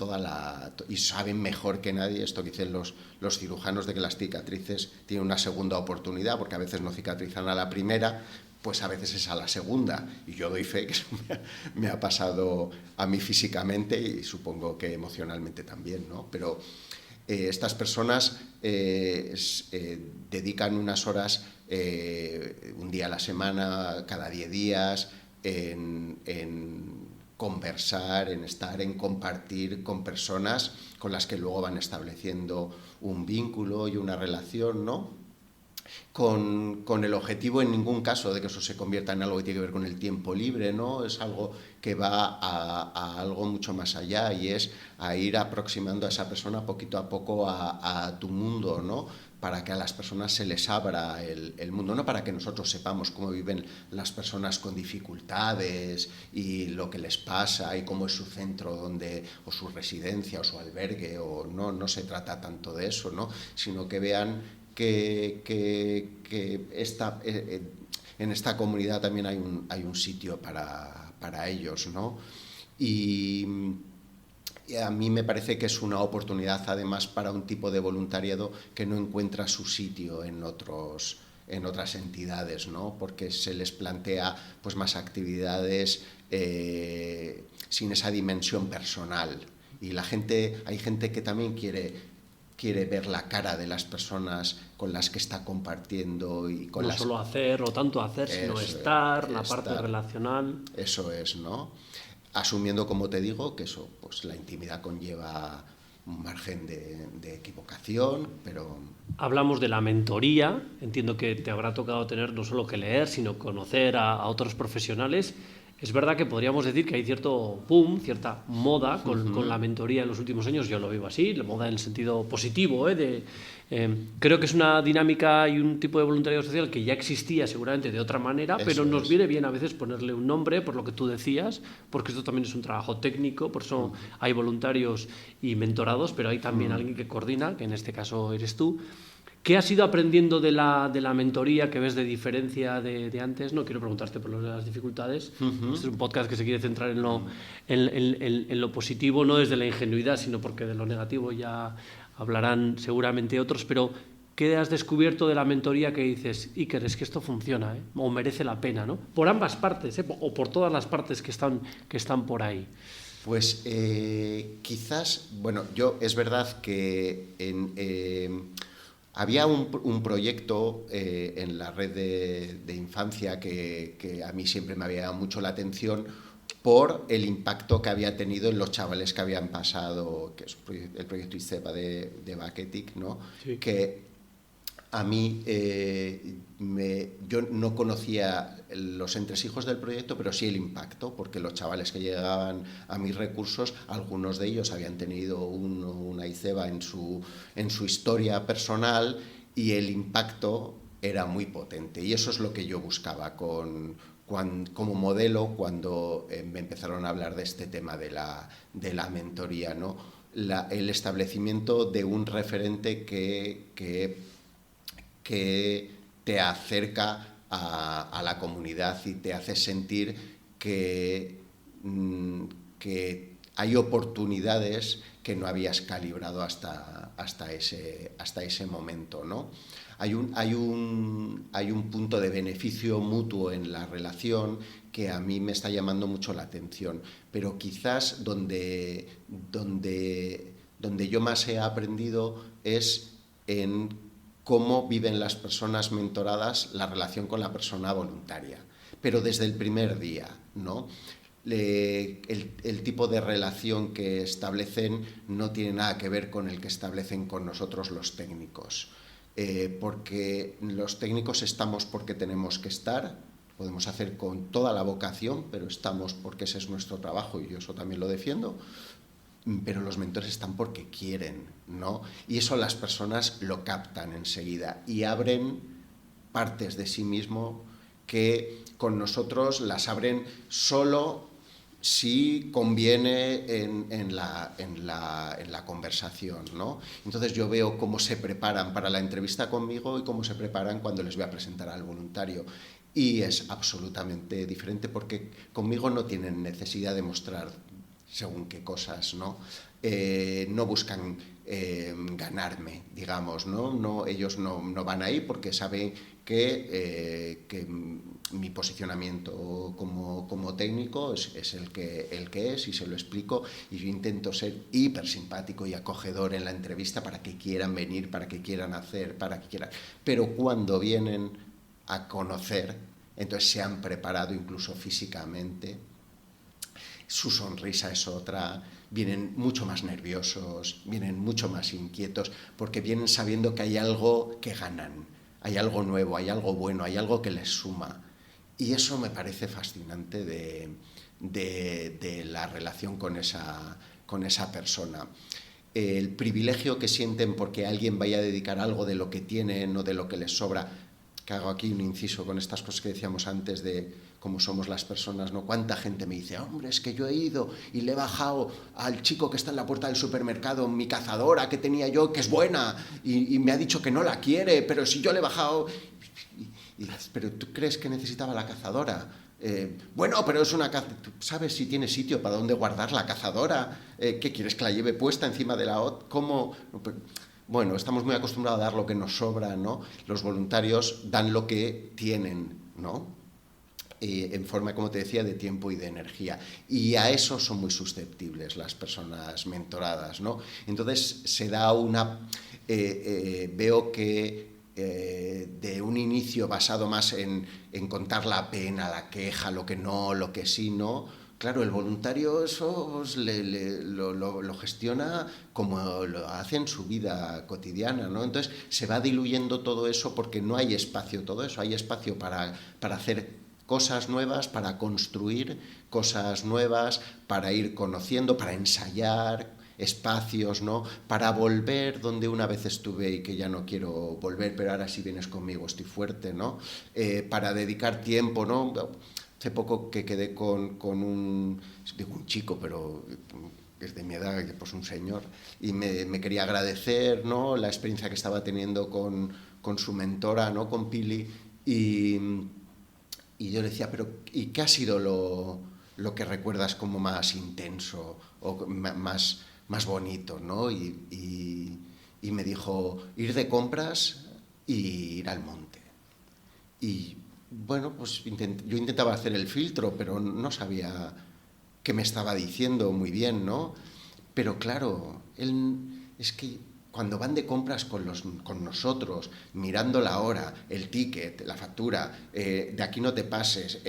y saben mejor que nadie esto que dicen los cirujanos, de que las cicatrices tienen una segunda oportunidad, porque a veces no cicatrizan a la primera, pues a veces es a la segunda, y yo doy fe que eso me ha pasado a mí físicamente y supongo que emocionalmente también, ¿no? Pero estas personas dedican unas horas, un día a la semana, cada 10 días, en conversar, en estar, en compartir con personas con las que luego van estableciendo un vínculo y una relación, ¿no? Con el objetivo en ningún caso de que eso se convierta en algo que tiene que ver con el tiempo libre, ¿no? Es algo que va a algo mucho más allá, y es a ir aproximando a esa persona poquito a poco a tu mundo, ¿no? Para que a las personas se les abra el mundo, no para que nosotros sepamos cómo viven las personas con dificultades y lo que les pasa y cómo es su centro o su residencia o su albergue, o no se trata tanto de eso, ¿no? Sino que vean que en esta comunidad también hay un sitio para ellos, ¿no? Y a mí me parece que es una oportunidad además para un tipo de voluntariado que no encuentra su sitio en otras entidades, ¿no? Porque se les plantea pues más actividades sin esa dimensión personal. Y hay gente que también quiere ver la cara de las personas con las que está compartiendo y con no solo hacer o tanto hacer, sino estar, la parte relacional. Eso es, ¿no? Asumiendo, como te digo, que eso, pues la intimidad conlleva un margen de equivocación, pero... Hablamos de la mentoría, entiendo que te habrá tocado tener no solo que leer, sino conocer a otros profesionales. Es verdad que podríamos decir que hay cierto boom, cierta moda con la mentoría en los últimos años, yo lo vivo así, la moda en el sentido positivo, creo que es una dinámica y un tipo de voluntariado social que ya existía seguramente de otra manera, pero nos viene bien a veces ponerle un nombre, por lo que tú decías, porque esto también es un trabajo técnico, por eso hay voluntarios y mentorados, pero hay también alguien que coordina, que en este caso eres tú. ¿Qué has ido aprendiendo de la mentoría que ves de diferencia de antes? No quiero preguntarte por las dificultades. Este es un podcast que se quiere centrar en lo positivo, no desde la ingenuidad, sino porque de lo negativo ya hablarán seguramente otros. Pero ¿qué has descubierto de la mentoría que dices, Iker, es que esto funciona, o merece la pena, ¿no? Por ambas partes, o por todas las partes que están por ahí. Pues quizás, bueno, es verdad que había un proyecto en la red de infancia que a mí siempre me había llamado mucho la atención por el impacto que había tenido en los chavales que habían pasado, que es el proyecto ICEPA de Baketic, ¿no? Sí. Que a mí, yo no conocía los entresijos del proyecto, pero sí el impacto, porque los chavales que llegaban a mis recursos, algunos de ellos habían tenido una ICEBA en su historia personal y el impacto era muy potente. Y eso es lo que yo buscaba como modelo cuando me empezaron a hablar de este tema de la mentoría, ¿no? El establecimiento de un referente que te acerca a la comunidad y te hace sentir que hay oportunidades que no habías calibrado hasta ese momento, ¿no? Hay un punto de beneficio mutuo en la relación que a mí me está llamando mucho la atención, pero quizás donde yo más he aprendido es en cómo viven las personas mentoradas la relación con la persona voluntaria, pero desde el primer día, ¿no? El tipo de relación que establecen no tiene nada que ver con el que establecen con nosotros los técnicos, porque los técnicos estamos porque tenemos que estar, podemos hacer con toda la vocación, pero estamos porque ese es nuestro trabajo y yo eso también lo defiendo. Pero los mentores están porque quieren, ¿no? Y eso las personas lo captan enseguida y abren partes de sí mismo que con nosotros las abren solo si conviene en la conversación, ¿no? Entonces yo veo cómo se preparan para la entrevista conmigo y cómo se preparan cuando les voy a presentar al voluntario. Y es absolutamente diferente porque conmigo no tienen necesidad de mostrar según qué cosas, ¿no? No buscan ganarme, digamos, ¿no? Ellos no van ahí porque saben que mi posicionamiento como técnico es el que es y se lo explico y yo intento ser hiper simpático y acogedor en la entrevista para que quieran venir, para que quieran hacer, para que quieran... Pero cuando vienen a conocer, entonces se han preparado incluso físicamente. Su sonrisa es otra, vienen mucho más nerviosos, vienen mucho más inquietos, porque vienen sabiendo que hay algo que ganan, hay algo nuevo, hay algo bueno, hay algo que les suma. Y eso me parece fascinante de la relación con esa persona. El privilegio que sienten porque alguien vaya a dedicar algo de lo que tienen o de lo que les sobra, que hago aquí un inciso con estas cosas que decíamos antes de cómo somos las personas, ¿no? Cuánta gente me dice, hombre, es que yo he ido y le he bajado al chico que está en la puerta del supermercado mi cazadora que tenía yo, que es buena, y me ha dicho que no la quiere, pero si yo le he bajado... Y dices, ¿pero tú crees que necesitaba la cazadora? Bueno, pero es una cazadora. ¿Tú sabes si tiene sitio para dónde guardar la cazadora? ¿Qué quieres, que la lleve puesta encima de la otra? ¿Cómo? Bueno, estamos muy acostumbrados a dar lo que nos sobra, ¿no? Los voluntarios dan lo que tienen, ¿no? En forma, como te decía, de tiempo y de energía. Y a eso son muy susceptibles las personas mentoradas, ¿no? Entonces se da una... veo que de un inicio basado más en contar la pena, la queja, lo que no, lo que sí, no. Claro, el voluntario eso lo gestiona como lo hace en su vida cotidiana, ¿no? Entonces se va diluyendo todo eso porque no hay espacio, todo eso, hay espacio para hacer cosas nuevas, para construir cosas nuevas, para ir conociendo, para ensayar espacios, ¿no? Para volver donde una vez estuve y que ya no quiero volver, pero ahora si vienes conmigo estoy fuerte, ¿no? Para dedicar tiempo, ¿no? Hace poco que quedé con un chico, pero es de mi edad, pues un señor, y me quería agradecer, ¿no? La experiencia que estaba teniendo con su mentora, ¿no? Con Pili, y yo le decía, pero ¿y qué ha sido lo que recuerdas como más intenso o más bonito, ¿no? Y me dijo, ir de compras y ir al monte. Y bueno, pues yo intentaba hacer el filtro, pero no sabía qué me estaba diciendo muy bien, ¿no? Pero claro, es que cuando van de compras con nosotros, mirando la hora, el ticket, la factura, de aquí no te pases,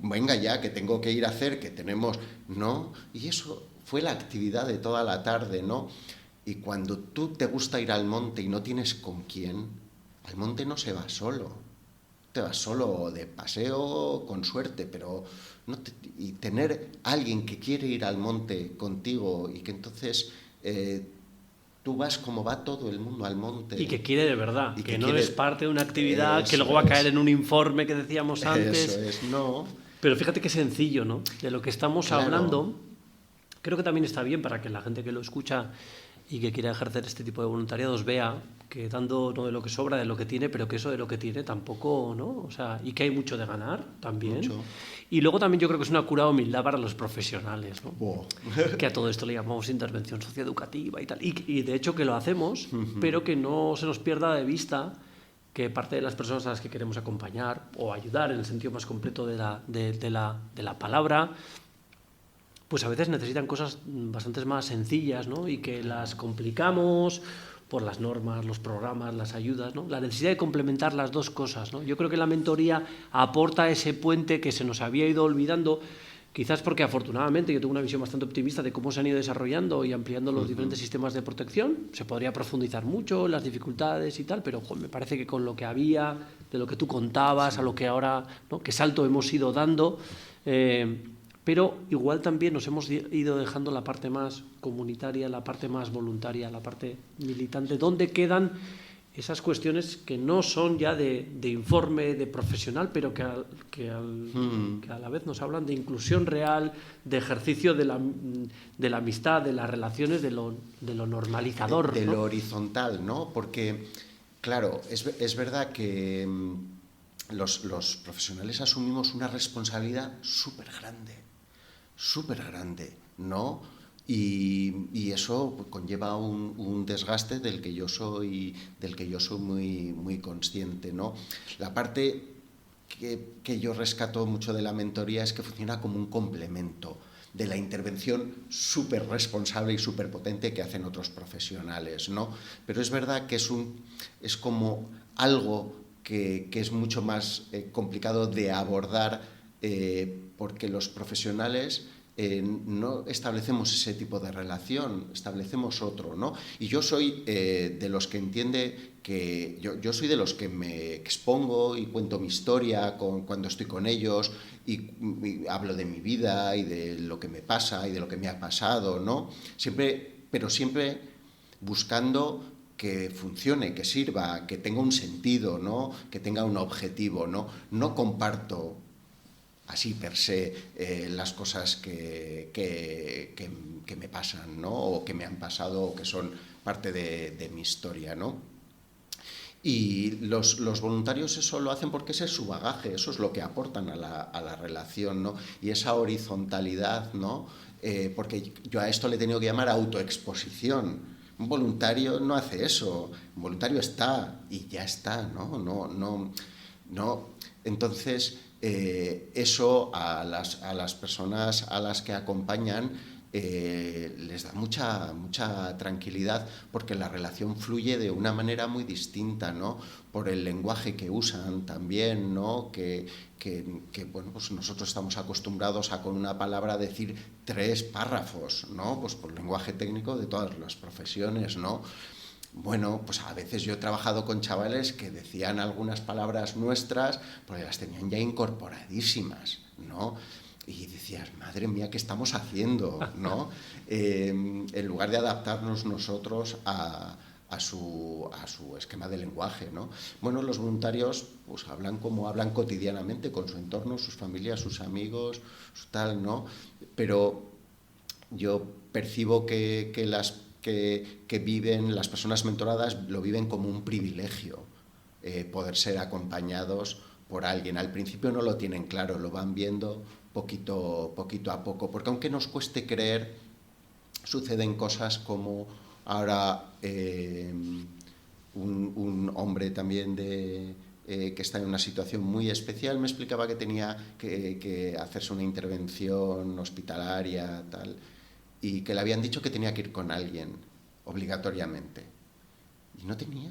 venga ya, que tengo que ir a hacer, que tenemos, ¿no? Y eso fue la actividad de toda la tarde, ¿no? Y cuando tú te gusta ir al monte y no tienes con quién, al monte no se va solo. Te vas solo de paseo, con suerte, pero y tener alguien que quiere ir al monte contigo y que entonces tú vas como va todo el mundo al monte. Y que quiere de verdad, y que no es parte de una actividad que luego va a caer en un informe que decíamos antes. Eso es, no. Pero fíjate qué sencillo, ¿no? De lo que estamos hablando, creo que también está bien para que la gente que lo escucha y que quiera ejercer este tipo de voluntariados vea que dando no de lo que sobra, de lo que tiene, pero que eso de lo que tiene tampoco, ¿no? O sea, y que hay mucho de ganar también. Mucho. Y luego también yo creo que es una cura de humildad para los profesionales, ¿no? Wow. Que a todo esto le llamamos intervención socioeducativa y tal. Y de hecho que lo hacemos, pero que no se nos pierda de vista que parte de las personas a las que queremos acompañar o ayudar en el sentido más completo de la palabra, pues a veces necesitan cosas bastante más sencillas, ¿no? Y que las complicamos por las normas, los programas, las ayudas, ¿no? La necesidad de complementar las dos cosas, ¿no? Yo creo que la mentoría aporta ese puente que se nos había ido olvidando, quizás porque afortunadamente yo tengo una visión bastante optimista de cómo se han ido desarrollando y ampliando los diferentes sistemas de protección. Se podría profundizar mucho, las dificultades y tal, pero me parece que con lo que había, de lo que tú contabas, a lo que ahora, ¿no? Qué salto hemos ido dando, pero igual también nos hemos ido dejando la parte más comunitaria, la parte más voluntaria, la parte militante, donde quedan esas cuestiones que no son ya de informe, de profesional, pero que a la vez nos hablan de inclusión real, de ejercicio de la amistad, de las relaciones, de lo normalizador. De ¿no? lo horizontal, ¿no? Porque, claro, es verdad que los profesionales asumimos una responsabilidad súper grande, ¿no? Y eso conlleva un desgaste del que yo soy muy, muy consciente, ¿no? La parte que yo rescato mucho de la mentoría es que funciona como un complemento de la intervención súper responsable y súper potente que hacen otros profesionales, ¿no? Pero es verdad que es como algo que es mucho más complicado de abordar porque los profesionales no establecemos ese tipo de relación, establecemos otro, ¿no? Y yo soy de los que entiende que yo soy de los que me expongo y cuento mi historia cuando estoy con ellos y hablo de mi vida y de lo que me pasa y de lo que me ha pasado, ¿no? Pero siempre buscando que funcione, que sirva, que tenga un sentido, ¿no? Que tenga un objetivo, ¿no? No comparto así per se las cosas que me pasan, ¿no? O que me han pasado o que son parte de mi historia, ¿no? Y los voluntarios eso lo hacen porque ese es su bagaje, eso es lo que aportan a la relación, ¿no? Y esa horizontalidad, ¿no? Porque yo a esto le he tenido que llamar autoexposición. Un voluntario no hace eso, un voluntario está y ya está, ¿no? No. Entonces, eso a las personas a las que acompañan les da mucha tranquilidad, porque la relación fluye de una manera muy distinta, ¿no? Por el lenguaje que usan también, ¿no? Que bueno, pues nosotros estamos acostumbrados a con una palabra decir 3 párrafos, ¿no? Pues por el lenguaje técnico de todas las profesiones, ¿no? Bueno, pues a veces yo he trabajado con chavales que decían algunas palabras nuestras porque las tenían ya incorporadísimas, ¿no? Y decías, madre mía, ¿qué estamos haciendo?, ¿no? En lugar de adaptarnos nosotros a su esquema de lenguaje, ¿no? Bueno, los voluntarios pues hablan como hablan cotidianamente con su entorno, sus familias, sus amigos, su tal, ¿no? Pero yo percibo que viven, las personas mentoradas lo viven como un privilegio, poder ser acompañados por alguien. Al principio no lo tienen claro, lo van viendo poquito a poco, porque aunque nos cueste creer, suceden cosas como ahora un hombre también que está en una situación muy especial me explicaba que tenía que hacerse una intervención hospitalaria, tal, y que le habían dicho que tenía que ir con alguien, obligatoriamente. Y no tenía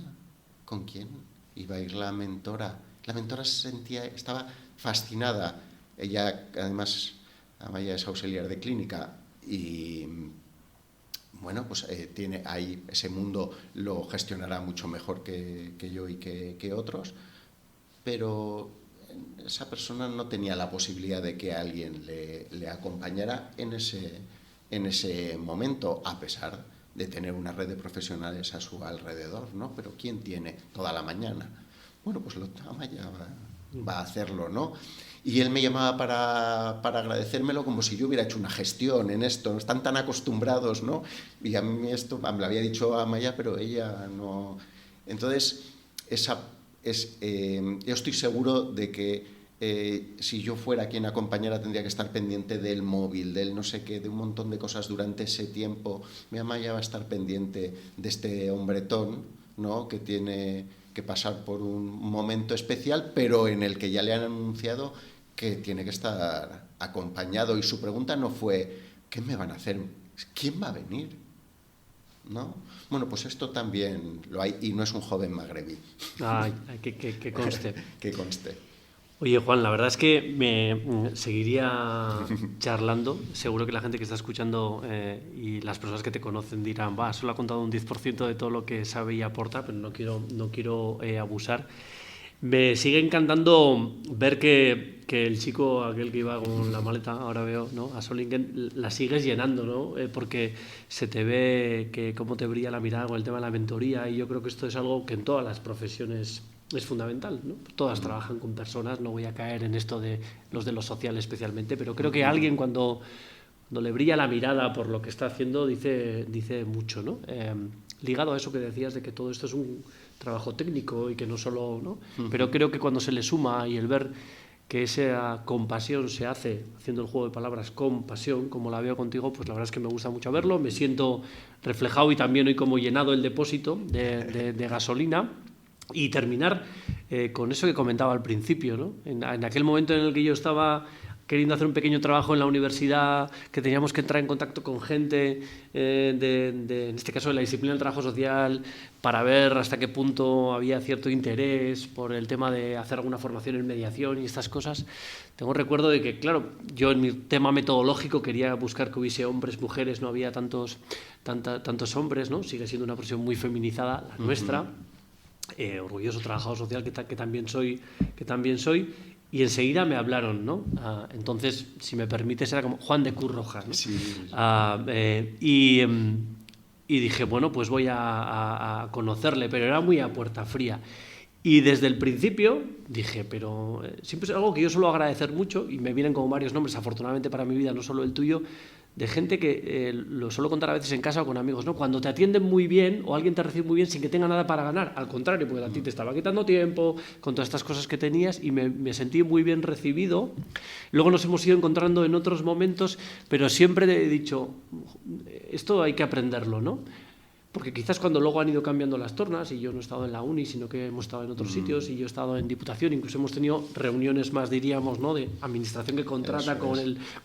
con quién. Iba a ir la mentora. La mentora estaba fascinada. Ella, además, Amaya es auxiliar de clínica y, bueno, pues tiene ahí ese mundo, lo gestionará mucho mejor que yo y que otros, pero esa persona no tenía la posibilidad de que alguien le acompañara en ese momento, a pesar de tener una red de profesionales a su alrededor, ¿no? Pero ¿quién tiene toda la mañana? Bueno, pues Amaya va a hacerlo, ¿no? Y él me llamaba para agradecérmelo como si yo hubiera hecho una gestión en esto. Están tan acostumbrados, ¿no? Y a mí esto me lo había dicho a Amaya, pero ella no. Entonces, yo estoy seguro de que si yo fuera quien acompañara tendría que estar pendiente del móvil, del no sé qué, de un montón de cosas durante ese tiempo. Mi Amaya va a estar pendiente de este hombretón, ¿no? Que tiene que pasar por un momento especial, pero en el que ya le han anunciado que tiene que estar acompañado. Y su pregunta no fue ¿qué me van a hacer? ¿Quién va a venir? ¿No? Bueno, pues esto también lo hay, y no es un joven magrebí. Ay, que conste. Que conste. Oye, Juan, la verdad es que me seguiría charlando. Seguro que la gente que está escuchando y las personas que te conocen dirán, solo ha contado un 10% de todo lo que sabe y aporta, pero no quiero abusar. Me sigue encantando ver que el chico, aquel que iba con la maleta, ahora veo, ¿no?, a Solingen, la sigues llenando, ¿no? Porque se te ve que cómo te brilla la mirada con el tema de la mentoría, y yo creo que esto es algo que en todas las profesiones es fundamental, ¿no? Todas trabajan con personas, no voy a caer en esto de los social especialmente, pero creo que alguien cuando le brilla la mirada por lo que está haciendo dice mucho, ¿no? Ligado a eso que decías de que todo esto es un trabajo técnico y que no solo, ¿no? Pero creo que cuando se le suma y el ver que esa compasión se hace haciendo el juego de palabras con pasión, como la veo contigo, pues la verdad es que me gusta mucho verlo, me siento reflejado y también hoy como llenado el depósito de gasolina. Y terminar con eso que comentaba al principio, ¿no? En aquel momento en el que yo estaba queriendo hacer un pequeño trabajo en la universidad, que teníamos que entrar en contacto con gente en este caso de la disciplina del trabajo social, para ver hasta qué punto había cierto interés por el tema de hacer alguna formación en mediación y estas cosas. Tengo recuerdo de que, claro, yo en mi tema metodológico quería buscar que hubiese hombres, mujeres, no había tantos hombres, ¿no? Sigue siendo una profesión muy feminizada, la nuestra. Orgulloso trabajador social que también soy, y enseguida me hablaron, ¿no? Entonces, si me permites, era como Juan de Cruz Roja, ¿no? Sí. Y dije, bueno, pues voy a conocerle, pero era muy a puerta fría. Y desde el principio dije, pero siempre es algo que yo suelo agradecer mucho, y me vienen como varios nombres, afortunadamente para mi vida, no solo el tuyo, de gente que lo suelo contar a veces en casa o con amigos, ¿no? Cuando te atienden muy bien o alguien te recibe muy bien sin que tenga nada para ganar, al contrario, porque a ti te estaba quitando tiempo con todas estas cosas que tenías y me sentí muy bien recibido. Luego nos hemos ido encontrando en otros momentos, pero siempre he dicho, esto hay que aprenderlo, ¿no? Porque quizás cuando luego han ido cambiando las tornas, y yo no he estado en la uni, sino que hemos estado en otros sitios, y yo he estado en Diputación, incluso hemos tenido reuniones más, diríamos, ¿no? De administración que contrata con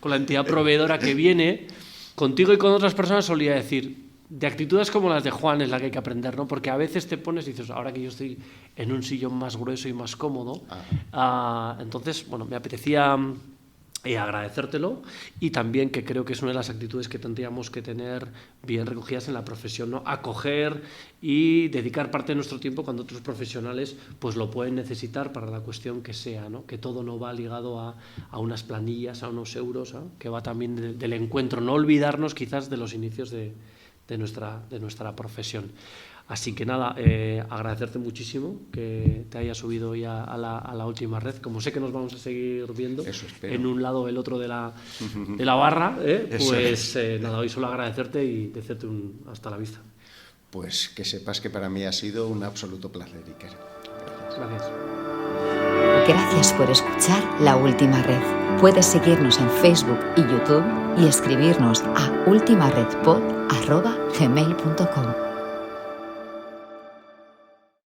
la entidad proveedora que viene. Contigo y con otras personas solía decir, de actitudes como las de Juan es la que hay que aprender, ¿no? Porque a veces te pones y dices, ahora que yo estoy en un sillón más grueso y más cómodo, entonces, bueno, me apetecía agradecértelo, y también que creo que es una de las actitudes que tendríamos que tener bien recogidas en la profesión, ¿no? Acoger y dedicar parte de nuestro tiempo cuando otros profesionales pues lo pueden necesitar para la cuestión que sea, ¿no? Que todo no va ligado a unas planillas, a unos euros, ¿no? Que va también del encuentro, no olvidarnos quizás de los inicios de nuestra profesión. Así que nada, agradecerte muchísimo que te hayas subido hoy a la última red. Como sé que nos vamos a seguir viendo en un lado o el otro de la barra, pues nada, hoy solo agradecerte y decirte hasta la vista. Pues que sepas que para mí ha sido un absoluto placer, Iker. Gracias. Gracias por escuchar La Última Red. Puedes seguirnos en Facebook y YouTube y escribirnos a ultimaredpod@gmail.com.